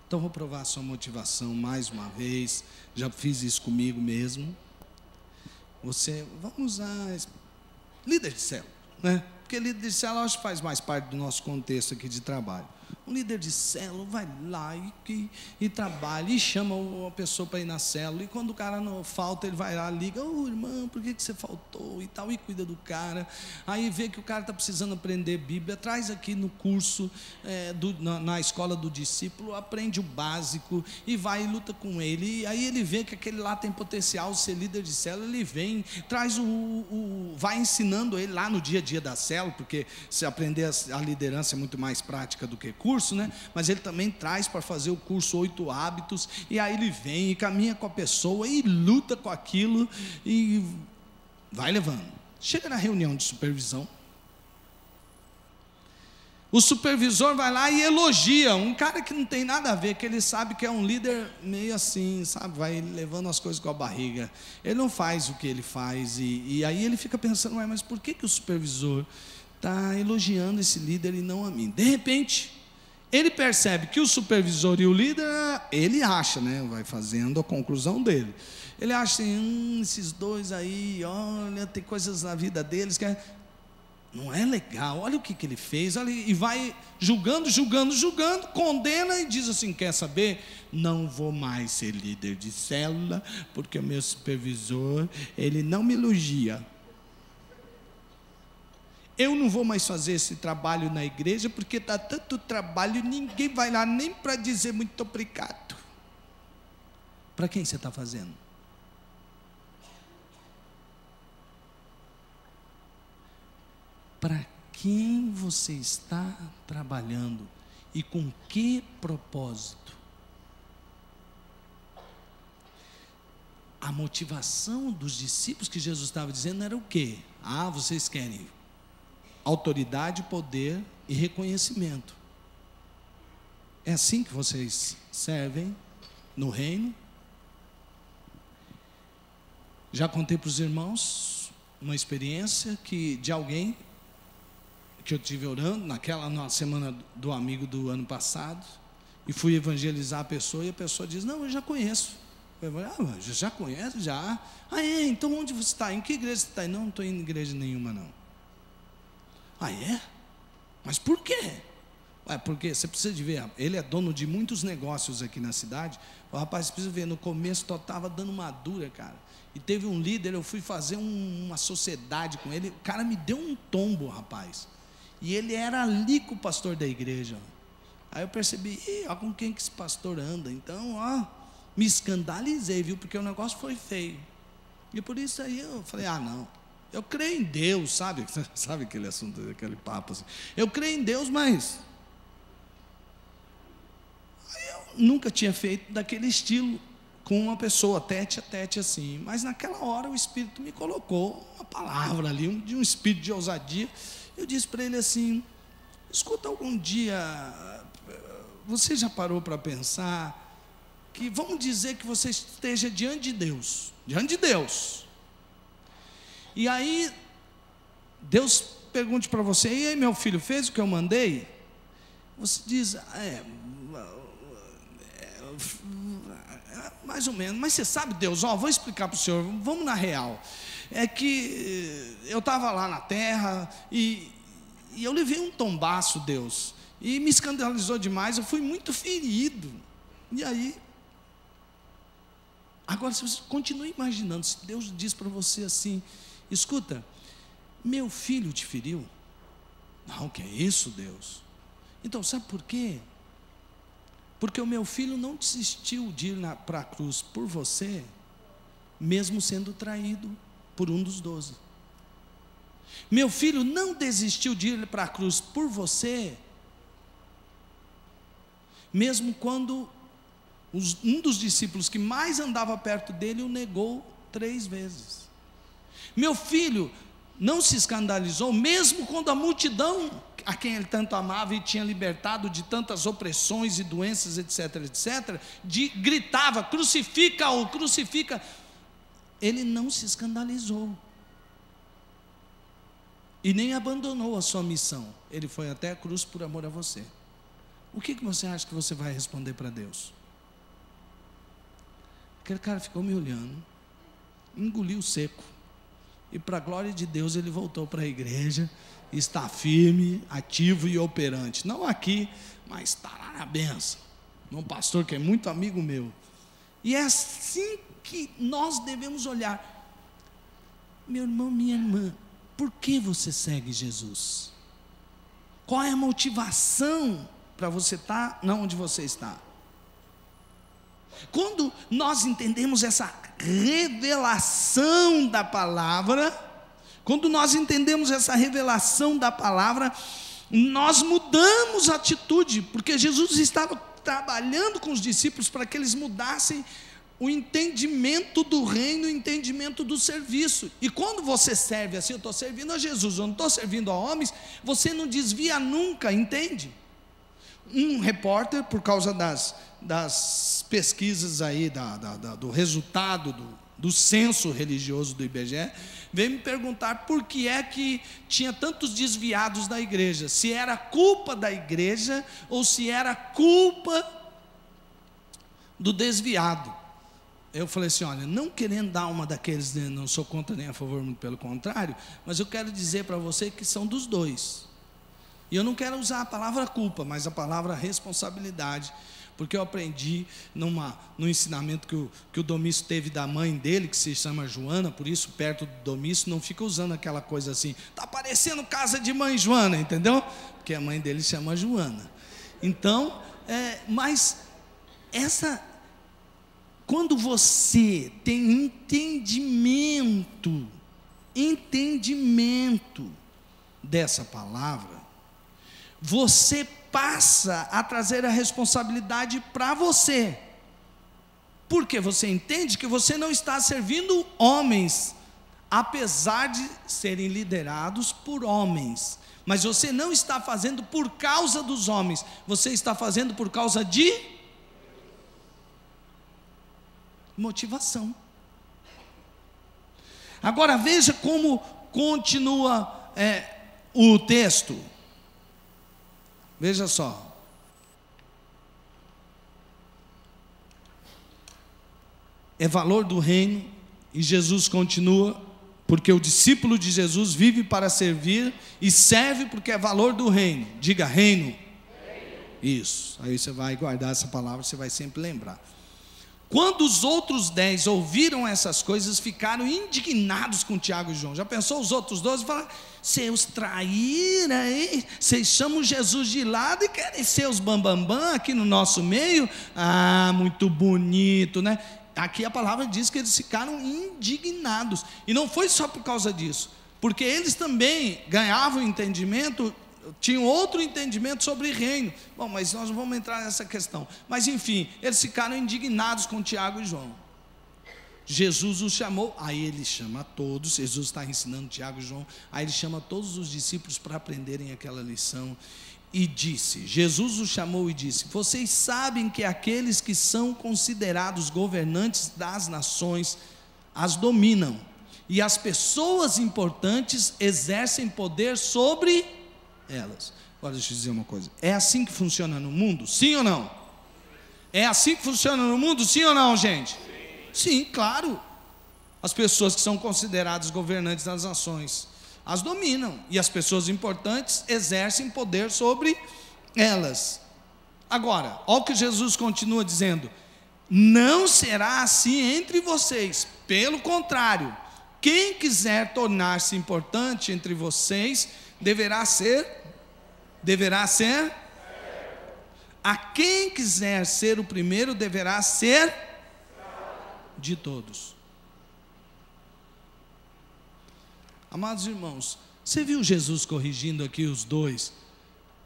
Então vou provar a sua motivação mais uma vez, já fiz isso comigo mesmo. Vamos usar líder de célula, né? Porque líder de célula acho que faz mais parte do nosso contexto aqui de trabalho. Um líder de célula vai lá e trabalha, e chama uma pessoa para ir na célula, e quando o cara não falta, ele vai lá, liga, irmão, por que você faltou, e tal, e cuida do cara, aí vê que o cara está precisando aprender Bíblia, traz aqui no curso, na escola do discípulo, aprende o básico, e vai e luta com ele, e aí ele vê que aquele lá tem potencial de ser líder de célula, ele vem, traz vai ensinando ele lá no dia a dia da célula, porque se aprender a liderança é muito mais prática do que curso, né? Mas ele também traz para fazer o curso 8 hábitos, e aí ele vem e caminha com a pessoa e luta com aquilo e vai levando. Chega na reunião de supervisão, o supervisor vai lá e elogia um cara que não tem nada a ver, que ele sabe que é um líder meio assim, sabe, vai levando as coisas com a barriga, ele não faz o que ele faz, e aí ele fica pensando, mas por que o supervisor está elogiando esse líder e não a mim? De repente ele percebe que o supervisor e o líder, ele acha, né, vai fazendo a conclusão dele, ele acha assim, esses dois aí, olha, tem coisas na vida deles que não é legal, olha o que ele fez, olha, e vai julgando, condena e diz assim, quer saber, não vou mais ser líder de célula, porque o meu supervisor, ele não me elogia. Eu não vou mais fazer esse trabalho na igreja, porque está tanto trabalho, ninguém vai lá nem para dizer muito obrigado. Para quem você está fazendo? Para quem você está trabalhando e com que propósito? A motivação dos discípulos que Jesus estava dizendo era o quê? Vocês querem autoridade, poder e reconhecimento. É assim que vocês servem no reino? Já contei para os irmãos uma experiência de alguém que eu tive orando na semana do amigo do ano passado, e fui evangelizar a pessoa, e a pessoa diz, não, eu já conheço. Eu falei, mas já conhece? Já? Então onde você está? Em que igreja você está? Não estou em igreja nenhuma não. Mas por quê? Porque você precisa de ver, ele é dono de muitos negócios aqui na cidade. O rapaz, você precisa ver, no começo estava dando uma dura, cara, e teve um líder, eu fui fazer uma sociedade com ele, o cara me deu um tombo, rapaz, e ele era ali com o pastor da igreja. Aí eu percebi, olha com quem que esse pastor anda. Então, me escandalizei, viu, porque o negócio foi feio, e por isso aí eu falei, não, eu creio em Deus, sabe aquele assunto, aquele papo assim, eu creio em Deus, mas eu nunca tinha feito daquele estilo com uma pessoa, tete a tete assim, mas naquela hora o Espírito me colocou uma palavra ali, de um espírito de ousadia. Eu disse para ele assim, escuta, algum dia você já parou para pensar que, vamos dizer que você esteja diante de Deus, e aí Deus pergunte para você, e aí meu filho, fez o que eu mandei? Você diz, mais ou menos, mas você sabe, Deus, vou explicar para o senhor, vamos na real, é que eu estava lá na terra, e eu levei um tombaço, Deus, e me escandalizou demais, eu fui muito ferido, e aí, agora se você continua imaginando, se Deus diz para você assim, escuta, meu filho te feriu? Não, que é isso, Deus? Então, sabe por quê? Porque o meu filho não desistiu de ir para a cruz por você, mesmo sendo traído por um dos 12. Meu filho não desistiu de ir para a cruz por você, mesmo quando um dos discípulos que mais andava perto dele o negou 3 vezes. Meu filho não se escandalizou, mesmo quando a multidão, a quem ele tanto amava e tinha libertado de tantas opressões e doenças, etc., etc., gritava: crucifica-o, crucifica. Ele não se escandalizou e nem abandonou a sua missão. Ele foi até a cruz por amor a você. O que você acha que você vai responder para Deus? Aquele cara ficou me olhando, engoliu seco, e para a glória de Deus ele voltou para a igreja, está firme, ativo e operante, não aqui, mas está lá na benção, um pastor que é muito amigo meu. E é assim que nós devemos olhar. Meu irmão, minha irmã, por que você segue Jesus? Qual é a motivação para você estar onde você está? Quando nós entendemos essa revelação da palavra, nós mudamos a atitude, porque Jesus estava trabalhando com os discípulos para que eles mudassem o entendimento do reino, o entendimento do serviço. E quando você serve assim, eu estou servindo a Jesus, eu não estou servindo a homens, você não desvia nunca, entende? Um repórter, por causa das pesquisas aí, do resultado do censo religioso do IBGE, veio me perguntar por que é que tinha tantos desviados da igreja, se era culpa da igreja ou se era culpa do desviado. Eu falei assim: olha, não querendo dar uma daqueles, não sou contra nem a favor, muito pelo contrário, mas eu quero dizer para você que são dos dois. E eu não quero usar a palavra culpa, mas a palavra responsabilidade, porque eu aprendi no ensinamento que o Domício teve da mãe dele, que se chama Joana, por isso perto do Domício não fica usando aquela coisa assim, está parecendo casa de mãe Joana, entendeu? Porque a mãe dele chama Joana. Então, mas quando você tem entendimento dessa palavra, você passa a trazer a responsabilidade para você, porque você entende que você não está servindo homens, apesar de serem liderados por homens, mas você não está fazendo por causa dos homens, você está fazendo por causa de motivação. Agora veja como continua o texto. Veja só. É valor do reino, e Jesus continua, porque o discípulo de Jesus vive para servir e serve porque é valor do reino. Diga reino. Isso. Aí você vai guardar essa palavra, você vai sempre lembrar. Quando os outros 10 ouviram essas coisas, ficaram indignados com Tiago e João. Já pensou os outros 12 falaram: seus traíra, hein? Vocês chamam Jesus de lado e querem ser os bambambam aqui no nosso meio? Ah, muito bonito, né? Aqui a palavra diz que eles ficaram indignados. E não foi só por causa disso, porque eles também ganhavam entendimento, tinham outro entendimento sobre reino. Bom, mas nós não vamos entrar nessa questão. Mas enfim, eles ficaram indignados com Tiago e João. Jesus os chamou, aí ele chama todos, Jesus está ensinando Tiago e João, aí ele chama todos os discípulos para aprenderem aquela lição, e disse, Jesus os chamou e disse: vocês sabem que aqueles que são considerados governantes das nações as dominam, e as pessoas importantes exercem poder sobre elas. Agora deixa eu dizer uma coisa: é assim que funciona no mundo? Sim ou não? É assim que funciona no mundo? Sim ou não, gente? Sim, claro. As pessoas que são consideradas governantes das nações as dominam, e as pessoas importantes exercem poder sobre elas. Agora, olha o que Jesus continua dizendo: não será assim entre vocês, pelo contrário, quem quiser tornar-se importante entre vocês deverá ser a quem quiser ser o primeiro deverá ser de todos. Amados irmãos, você viu Jesus corrigindo aqui os dois,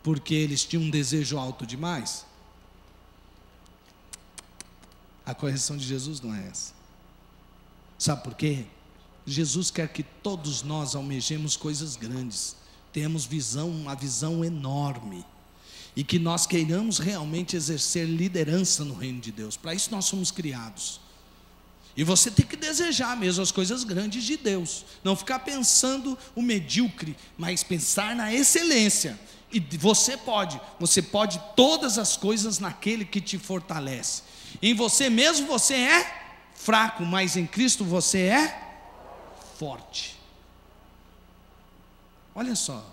porque eles tinham um desejo alto demais? A correção de Jesus não é essa. Sabe por quê? Jesus quer que todos nós almejemos coisas grandes, tenhamos uma visão enorme, e que nós queiramos realmente exercer liderança no reino de Deus. Para isso nós somos criados. E você tem que desejar mesmo as coisas grandes de Deus, não ficar pensando o medíocre, mas pensar na excelência. E você pode todas as coisas naquele que te fortalece. Em você mesmo você é fraco, mas em Cristo você é forte. Olha só,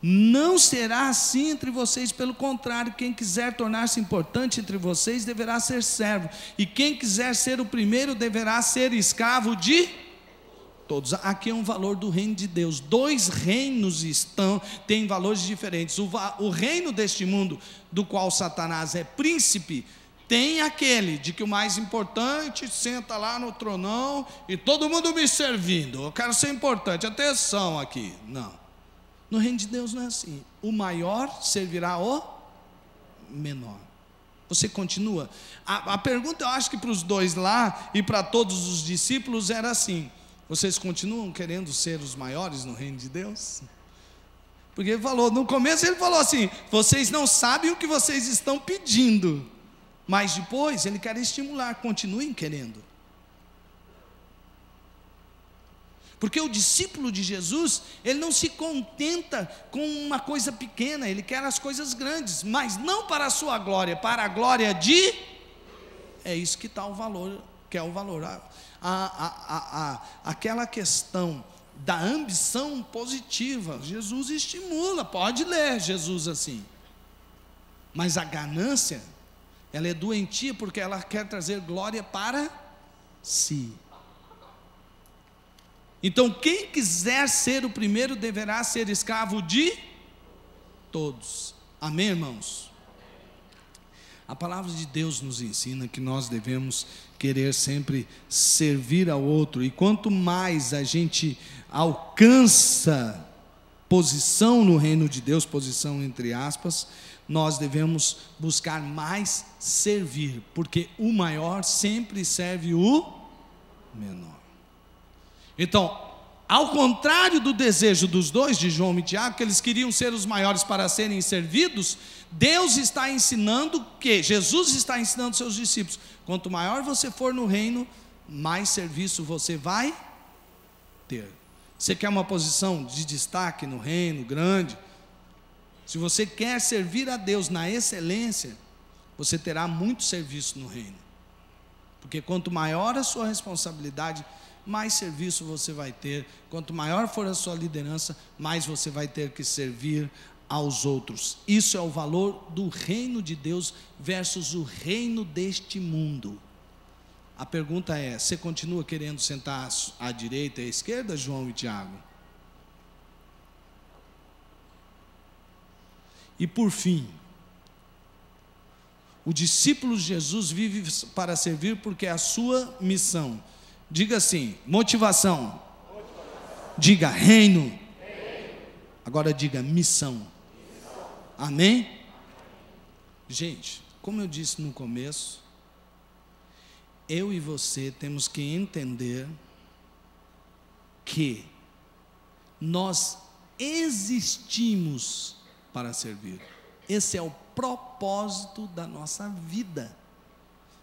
não será assim entre vocês, pelo contrário, quem quiser tornar-se importante entre vocês deverá ser servo, e quem quiser ser o primeiro deverá ser escravo de todos. Aqui é um valor do reino de Deus. Dois reinos têm valores diferentes. O reino deste mundo, do qual Satanás é príncipe, tem aquele de que o mais importante senta lá no tronão e todo mundo me servindo, eu quero ser importante, atenção aqui. Não, no reino de Deus não é assim. O maior servirá o menor. Você continua. A pergunta, eu acho que para os dois lá e para todos os discípulos era assim: vocês continuam querendo ser os maiores no reino de Deus? Porque ele falou, no começo ele falou assim: vocês não sabem o que vocês estão pedindo. Mas depois ele quer estimular, continuem querendo. Porque o discípulo de Jesus, ele não se contenta com uma coisa pequena, ele quer as coisas grandes, mas não para a sua glória, para a glória de... É isso que está o valor, que é o valor. Aquela questão da ambição positiva, Jesus estimula, pode ler Jesus assim. Mas a ganância, ela é doentia porque ela quer trazer glória para si. Então quem quiser ser o primeiro deverá ser escravo de todos. Amém, irmãos? A palavra de Deus nos ensina que nós devemos querer sempre servir ao outro, e quanto mais a gente alcança posição no reino de Deus, posição entre aspas, nós devemos buscar mais servir, porque o maior sempre serve o menor. Então, ao contrário do desejo dos dois, de João e Tiago, que eles queriam ser os maiores para serem servidos, Deus está ensinando que, Jesus está ensinando seus discípulos, quanto maior você for no reino, mais serviço você vai ter. Você quer uma posição de destaque no reino, grande? Se você quer servir a Deus na excelência, você terá muito serviço no reino. Porque quanto maior a sua responsabilidade, mais serviço você vai ter. Quanto maior for a sua liderança, mais você vai ter que servir aos outros. Isso é o valor do reino de Deus versus o reino deste mundo. A pergunta é: você continua querendo sentar à direita e à esquerda, João e Tiago? E por fim, o discípulo de Jesus vive para servir porque é a sua missão. Diga assim: motivação. Diga reino. Agora diga missão. Amém? Gente, como eu disse no começo, eu e você temos que entender que nós existimos para servir. Esse é o propósito da nossa vida.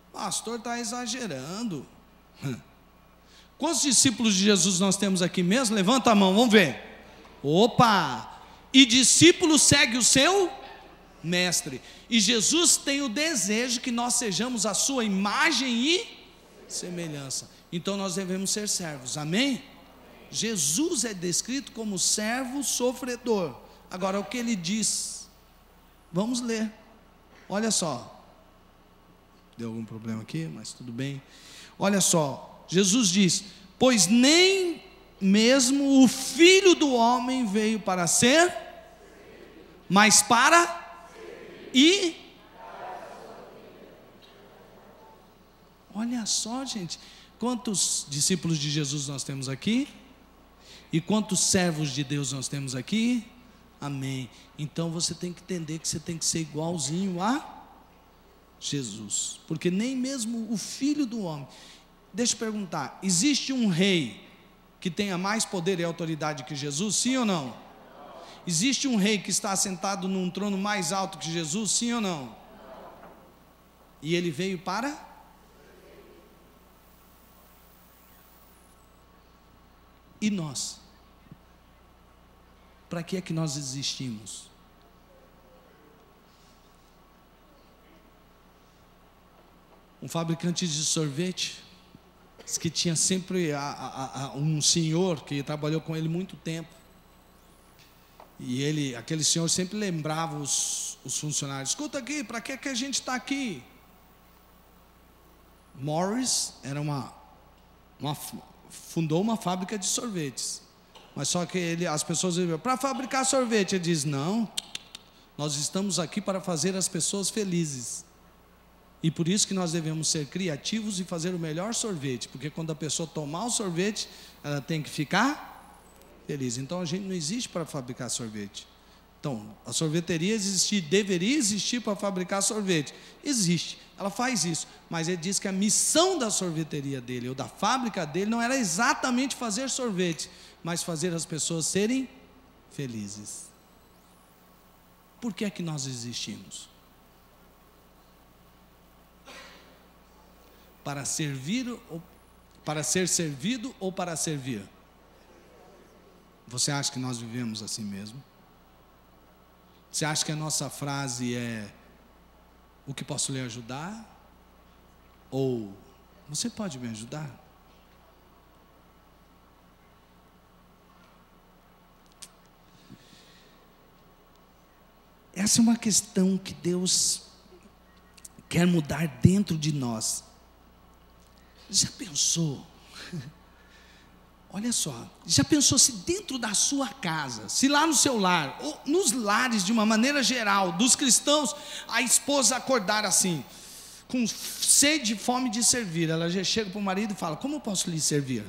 O pastor está exagerando. Quantos discípulos de Jesus nós temos aqui mesmo? Levanta a mão, vamos ver. Opa! E discípulo segue o seu mestre. E Jesus tem o desejo que nós sejamos a sua imagem e semelhança. Então nós devemos ser servos, amém? Jesus é descrito como servo sofredor. Agora o que ele diz? Vamos ler. Olha só. Deu algum problema aqui, mas tudo bem. Olha só, Jesus diz: pois nem mesmo o Filho do Homem veio para ser, mas para e Olha só, gente, quantos discípulos de Jesus nós temos aqui? E quantos servos de Deus nós temos aqui? Amém. Então você tem que entender que você tem que ser igualzinho a Jesus, porque nem mesmo o Filho do Homem. Deixa eu perguntar, existe um rei que tenha mais poder e autoridade que Jesus, sim ou não? Existe um rei que está sentado num trono mais alto que Jesus, sim ou não? E ele veio para? E nós? Para que é que nós existimos? Um fabricante de sorvete, diz que tinha sempre um senhor que trabalhou com ele muito tempo. E aquele senhor sempre lembrava os funcionários: escuta aqui, para que a gente está aqui? Morris era fundou uma fábrica de sorvetes. Mas só que as pessoas diziam: para fabricar sorvete. Ele diz: não, nós estamos aqui para fazer as pessoas felizes. E por isso que nós devemos ser criativos e fazer o melhor sorvete. Porque quando a pessoa tomar o sorvete, ela tem que ficar feliz. Então a gente não existe para fabricar sorvete. Então, a sorveteria deveria existir para fabricar sorvete. Existe, ela faz isso. Mas ele diz que a missão da sorveteria dele, ou da fábrica dele, não era exatamente fazer sorvete, mas fazer as pessoas serem felizes. Por que é que nós existimos? Para servir, para ser servido ou para servir? Você acha que nós vivemos assim mesmo? Você acha que a nossa frase é: o que posso lhe ajudar? Ou você pode me ajudar? Essa é uma questão que Deus quer mudar dentro de nós. Já pensou? Olha só, já pensou se dentro da sua casa, se lá no seu lar, ou nos lares de uma maneira geral, dos cristãos, a esposa acordar assim, com sede e fome de servir, ela já chega para o marido e fala: como eu posso lhe servir?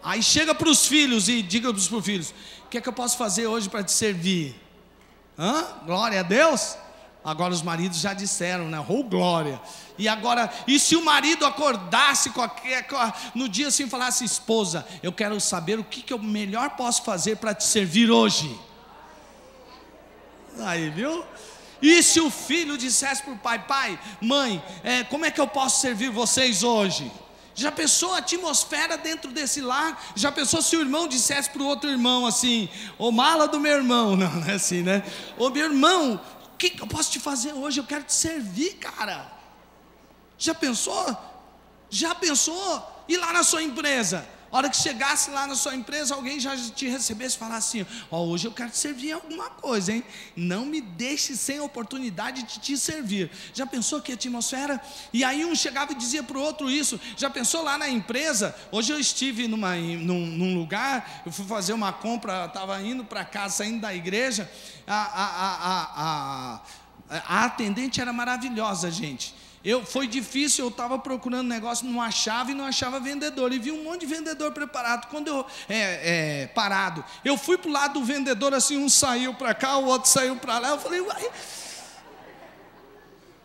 Aí chega para os filhos e diga para os filhos: o que é que eu posso fazer hoje para te servir? Glória a Deus. Agora os maridos já disseram, né? Oh, glória. E agora, e se o marido acordasse no dia assim e falasse: esposa, eu quero saber o que eu melhor posso fazer para te servir hoje? Aí, viu? E se o filho dissesse para o pai: pai, mãe, como é que eu posso servir vocês hoje? Já pensou a atmosfera dentro desse lar? Já pensou se o irmão dissesse para o outro irmão assim: ô mala do meu irmão? Não, não é assim, né? Ô meu irmão, o que eu posso te fazer hoje? Eu quero te servir, cara. Já pensou? Já pensou? E lá na sua empresa? A hora que chegasse lá na sua empresa, alguém já te recebesse e falasse assim: ó, hoje eu quero te servir em alguma coisa, hein? Não me deixe sem a oportunidade de te servir. Já pensou que atmosfera? E aí um chegava e dizia para o outro isso. Já pensou lá na empresa? Hoje eu estive num lugar, eu fui fazer uma compra, estava indo para casa, saindo da igreja. A atendente era maravilhosa, gente. Foi difícil, eu estava procurando negócio, não achava e não achava vendedor, e vi um monte de vendedor preparado. Quando eu parado, eu fui para o lado do vendedor, assim, um saiu para cá, o outro saiu para lá. Eu falei: uai.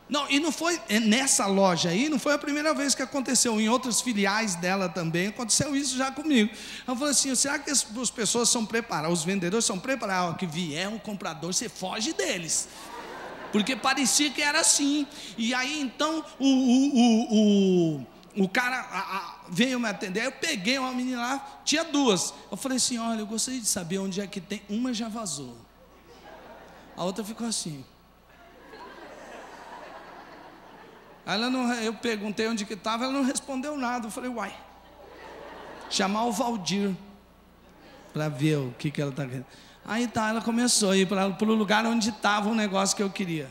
Não, e não foi nessa loja aí, não foi a primeira vez que aconteceu. Em outras filiais dela também aconteceu isso já comigo. Eu falei assim: será que as pessoas são preparadas, os vendedores são preparados? Que vier um comprador, você foge deles. Porque parecia que era assim. E aí então o cara veio me atender. Eu peguei uma menina lá, tinha duas. Eu falei assim: olha, eu gostaria de saber onde é que tem. Uma já vazou, a outra ficou assim. Aí eu perguntei onde que estava, ela não respondeu nada. Eu falei: uai, chamar o Valdir para ver o que ela está querendo. Aí tá, ela começou a ir para o lugar onde estava o negócio que eu queria.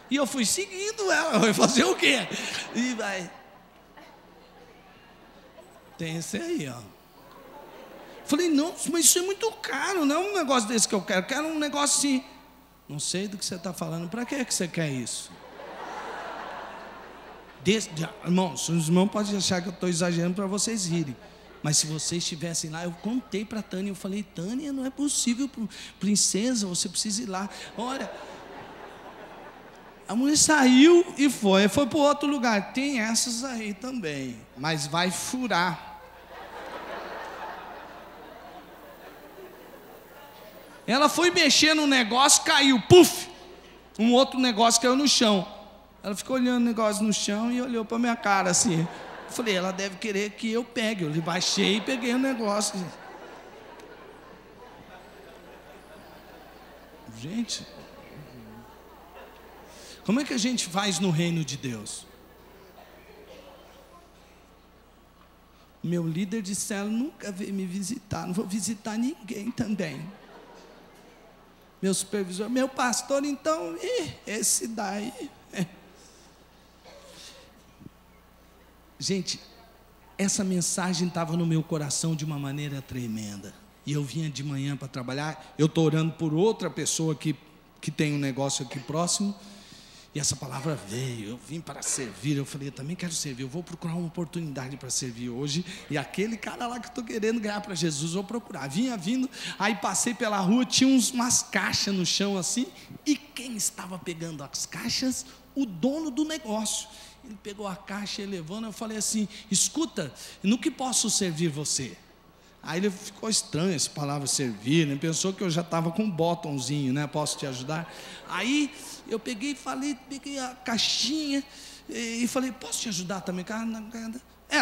E eu fui seguindo ela. Vai fazer o quê? E vai. Tem esse aí, ó. Falei: não, mas isso é muito caro. Não é um negócio desse que eu quero. Quero um negócio assim. Não sei do que você está falando. Para que você quer isso? Irmãos, os irmãos podem achar que eu estou exagerando para vocês rirem. Mas se vocês estivessem lá, eu contei para a Tânia, eu falei, Tânia, não é possível, princesa, você precisa ir lá. Olha, a mulher saiu e foi para outro lugar. Tem essas aí também, mas vai furar. Ela foi mexer no negócio, caiu, puf! Um outro negócio caiu no chão. Ela ficou olhando o negócio no chão e olhou para minha cara assim. Eu falei, ela deve querer que eu pegue. Eu baixei e peguei o negócio. Gente, como é que a gente faz no reino de Deus? Meu líder de célula nunca veio me visitar. Não vou visitar ninguém também. Meu supervisor, meu pastor, então, esse daí. Gente, essa mensagem estava no meu coração de uma maneira tremenda. E eu vinha de manhã para trabalhar. Eu estou orando por outra pessoa que tem um negócio aqui próximo. E essa palavra veio, eu vim para servir. Eu falei, eu também quero servir, eu vou procurar uma oportunidade para servir hoje. E aquele cara lá que eu estou querendo ganhar para Jesus, vou procurar. Vinha vindo, aí passei pela rua, tinha umas caixas no chão assim. E quem estava pegando as caixas? O dono do negócio. Ele pegou a caixa e levando, eu falei assim, escuta, no que posso servir você? Aí ele ficou estranho essa palavra servir, né? Pensou que eu já estava com um botãozinho, né? Posso te ajudar? Aí eu peguei a caixinha e falei, posso te ajudar também?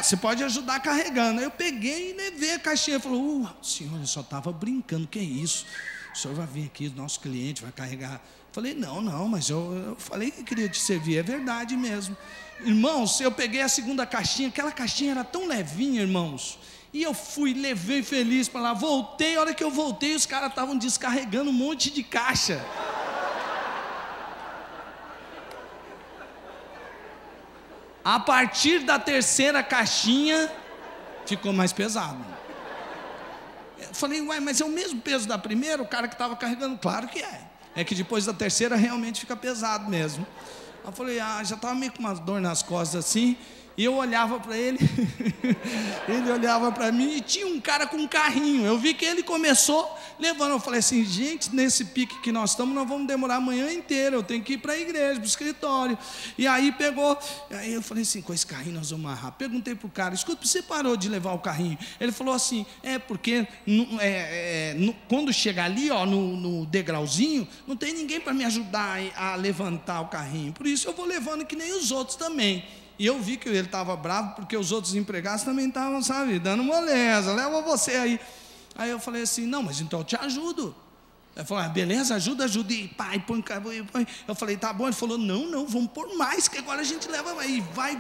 Você pode ajudar carregando. Aí eu peguei e levei a caixinha. Ele falou, senhor, eu só estava brincando, que é isso? O senhor vai vir aqui, nosso cliente vai carregar. Eu falei, não, mas eu falei que queria te servir, é verdade mesmo. Irmãos, eu peguei a segunda caixinha, aquela caixinha era tão levinha, irmãos. E eu fui, levei feliz para lá, voltei, a hora que eu voltei, os caras estavam descarregando um monte de caixa. A partir da terceira caixinha, ficou mais pesado. Eu falei, mas é o mesmo peso da primeira, o cara que estava carregando? Claro que é. É que depois da terceira realmente fica pesado mesmo. Eu falei, já estava meio com uma dor nas costas assim. E eu olhava para ele, ele olhava para mim e tinha um cara com um carrinho. Eu vi que ele começou levando. Eu falei assim, gente, nesse pique que nós estamos, nós vamos demorar a manhã inteira. Eu tenho que ir para a igreja, para o escritório. E aí pegou, aí eu falei assim, com esse carrinho nós vamos amarrar. Perguntei para o cara, escuta, você parou de levar o carrinho? Ele falou assim, porque quando chega ali, ó, no degrauzinho, não tem ninguém para me ajudar a levantar o carrinho. Por isso eu vou levando que nem os outros também. E eu vi que ele estava bravo, porque os outros empregados também estavam, dando moleza, leva você aí. Aí eu falei assim, não, mas então eu te ajudo. Ele falou, beleza, ajuda, e pai, põe. Eu falei, tá bom. Ele falou, não, vamos pôr mais, que agora a gente leva mais. E vai,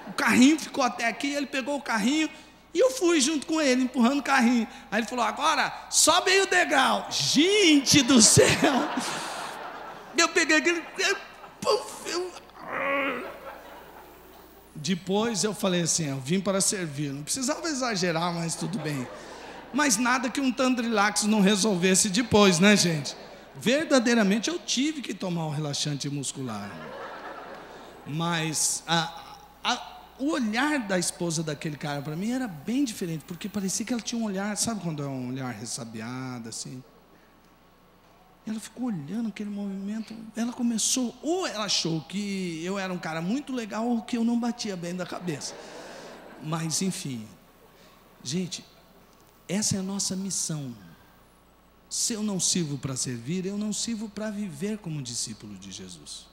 o carrinho ficou até aqui, ele pegou o carrinho, e eu fui junto com ele, empurrando o carrinho. Aí ele falou, agora, sobe aí o degrau. Gente do céu! Eu peguei aquele... Depois eu falei assim, eu vim para servir. Não precisava exagerar, mas tudo bem. Mas nada que um Tandrilax não resolvesse depois, né, gente? Verdadeiramente eu tive que tomar um relaxante muscular. Mas o olhar da esposa daquele cara para mim era bem diferente, porque parecia que ela tinha um olhar, sabe quando é um olhar ressabiado, assim? Ela ficou olhando aquele movimento, ela começou, ou ela achou que eu era um cara muito legal, ou que eu não batia bem da cabeça. Mas, enfim, gente, essa é a nossa missão. Se eu não sirvo para servir, eu não sirvo para viver como discípulo de Jesus.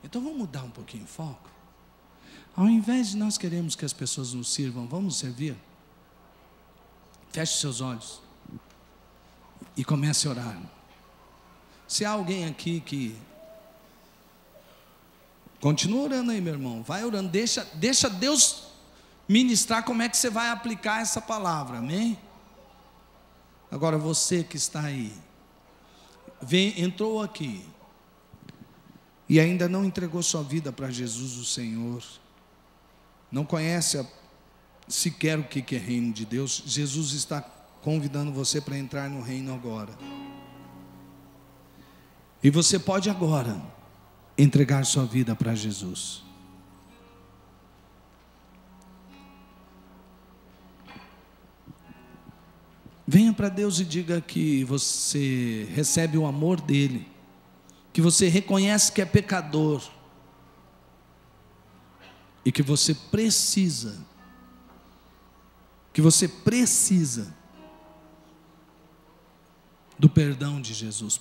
Então vamos mudar um pouquinho o foco. Ao invés de nós queremos que as pessoas nos sirvam, vamos servir. Feche seus olhos e comece a orar. Se há alguém aqui que... Continua orando aí, meu irmão. Vai orando. Deixa Deus ministrar como é que você vai aplicar essa palavra. Amém? Agora você que está aí, entrou aqui e ainda não entregou sua vida para Jesus o Senhor, não conhece sequer o que é reino de Deus, Jesus está convidando você para entrar no reino agora. E você pode agora entregar sua vida para Jesus. Venha para Deus e diga que você recebe o amor dele, que você reconhece que é pecador e que você precisa do perdão de Jesus,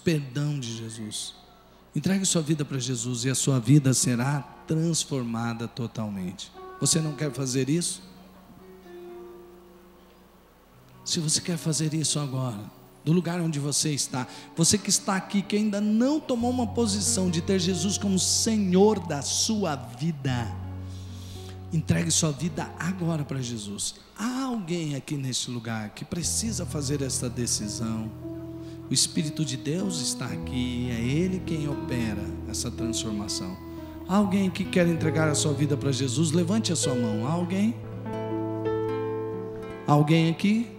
Entregue sua vida para Jesus e a sua vida será transformada totalmente. Você não quer fazer isso? Se você quer fazer isso agora, do lugar onde você está, você que está aqui, que ainda não tomou uma posição de ter Jesus como Senhor da sua vida, entregue sua vida agora para Jesus. Há alguém aqui neste lugar que precisa fazer essa decisão. O Espírito de Deus está aqui, é Ele quem opera essa transformação. Há alguém que quer entregar a sua vida para Jesus? Levante a sua mão. Há alguém? Há alguém aqui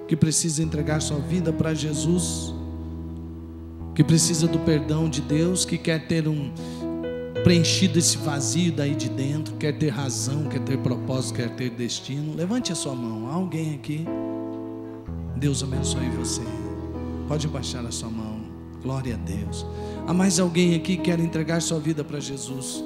que precisa entregar sua vida para Jesus, que precisa do perdão de Deus, que quer ter preenchido esse vazio daí de dentro, quer ter razão, quer ter propósito, quer ter destino? Levante a sua mão. Há alguém aqui? Deus abençoe você. Pode baixar a sua mão. Glória a Deus. Há mais alguém aqui que quer entregar sua vida para Jesus?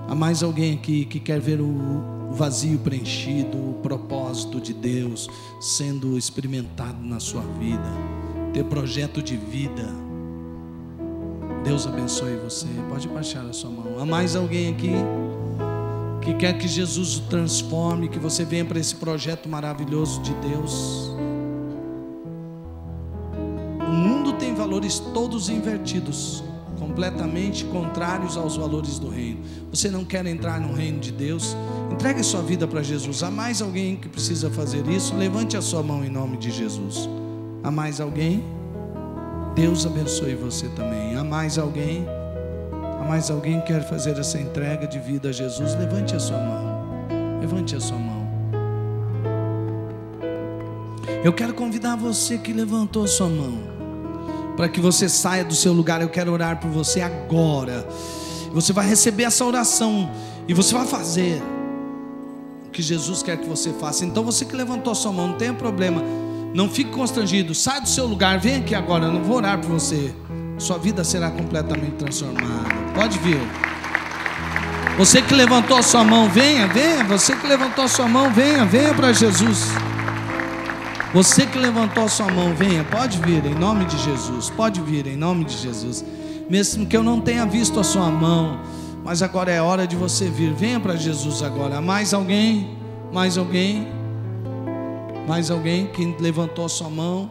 Há mais alguém aqui que quer ver o vazio preenchido, o propósito de Deus sendo experimentado na sua vida, ter projeto de vida? Deus abençoe você. Pode baixar a sua mão. Há mais alguém aqui que quer que Jesus o transforme, que você venha para esse projeto maravilhoso de Deus? O mundo tem valores todos invertidos, completamente contrários aos valores do reino. Você não quer entrar no reino de Deus? Entregue sua vida para Jesus. Há mais alguém que precisa fazer isso? Levante a sua mão em nome de Jesus. Há mais alguém? Deus abençoe você também. Há mais alguém? Há mais alguém que quer fazer essa entrega de vida a Jesus? Levante a sua mão. Levante a sua mão. Eu quero convidar você que levantou a sua mão, para que você saia do seu lugar. Eu quero orar por você agora. Você vai receber essa oração e você vai fazer o que Jesus quer que você faça. Então você que levantou a sua mão, não tenha problema, não fique constrangido, sai do seu lugar, vem aqui agora. Eu não vou orar por você, sua vida será completamente transformada. Pode vir. Você que levantou a sua mão, venha. Você que levantou a sua mão, venha para Jesus. Você que levantou a sua mão, venha, pode vir em nome de Jesus, pode vir em nome de Jesus. Mesmo que eu não tenha visto a sua mão, mas agora é hora de você vir. Venha para Jesus agora. Mais alguém? Mais alguém? Mais alguém que levantou a sua mão?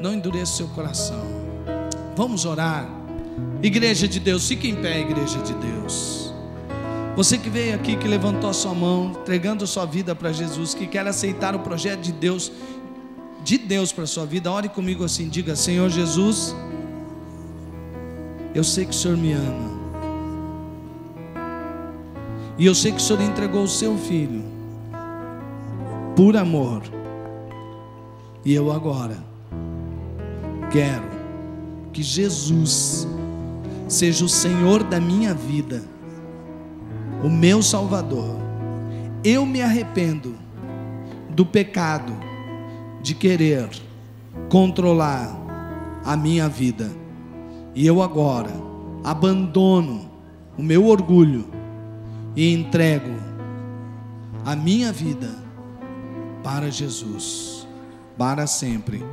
Não endureça seu coração. Vamos orar. Igreja de Deus, fique em pé, igreja de Deus. Você que veio aqui, que levantou a sua mão, entregando a sua vida para Jesus, que quer aceitar o projeto de Deus para a sua vida, ore comigo assim, diga: Senhor Jesus, eu sei que o Senhor me ama, e eu sei que o Senhor entregou o seu Filho por amor, e eu agora quero que Jesus seja o Senhor da minha vida, o meu Salvador. Eu me arrependo do pecado de querer controlar a minha vida, e eu agora abandono o meu orgulho e entrego a minha vida para Jesus, para sempre.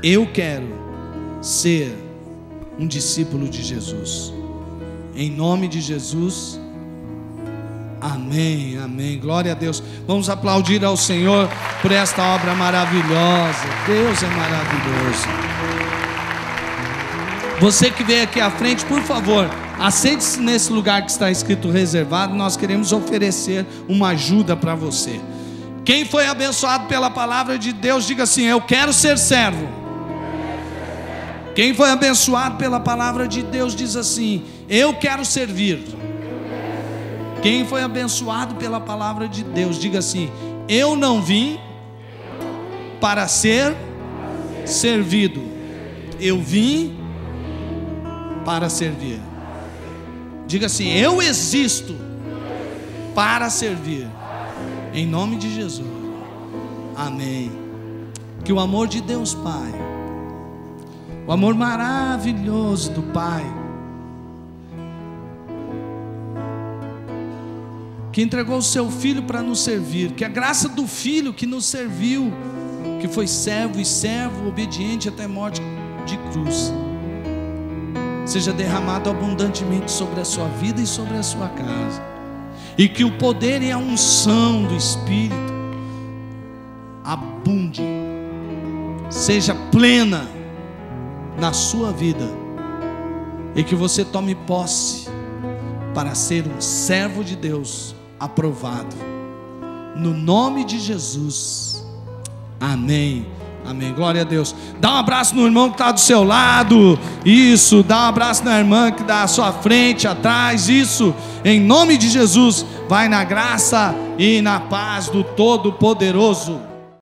Eu quero ser um discípulo de Jesus, em nome de Jesus. Amém, amém, glória a Deus. Vamos aplaudir ao Senhor por esta obra maravilhosa. Deus é maravilhoso. Você que veio aqui à frente, por favor, assente-se nesse lugar que está escrito reservado. Nós queremos oferecer uma ajuda para você. Quem foi abençoado pela palavra de Deus, diga assim: eu quero ser servo. Quem foi abençoado pela palavra de Deus, diz assim: eu quero servir. Quem foi abençoado pela palavra de Deus, diga assim: eu não vim para ser servido, eu vim para servir. Diga assim: eu existo para servir, em nome de Jesus. Amém. que o amor de Deus Pai, o amor maravilhoso do Pai, que entregou o seu Filho para nos servir, que a graça do Filho que nos serviu, que foi servo e servo obediente até morte de cruz, seja derramado abundantemente sobre a sua vida e sobre a sua casa, e que o poder e a unção do Espírito abunde, seja plena na sua vida, e que você tome posse para ser um servo de Deus aprovado, no nome de Jesus, amém, amém, glória a Deus. Dá um abraço no irmão que está do seu lado, isso, dá um abraço na irmã que está à sua frente, atrás, isso, em nome de Jesus, vai na graça e na paz do Todo-Poderoso.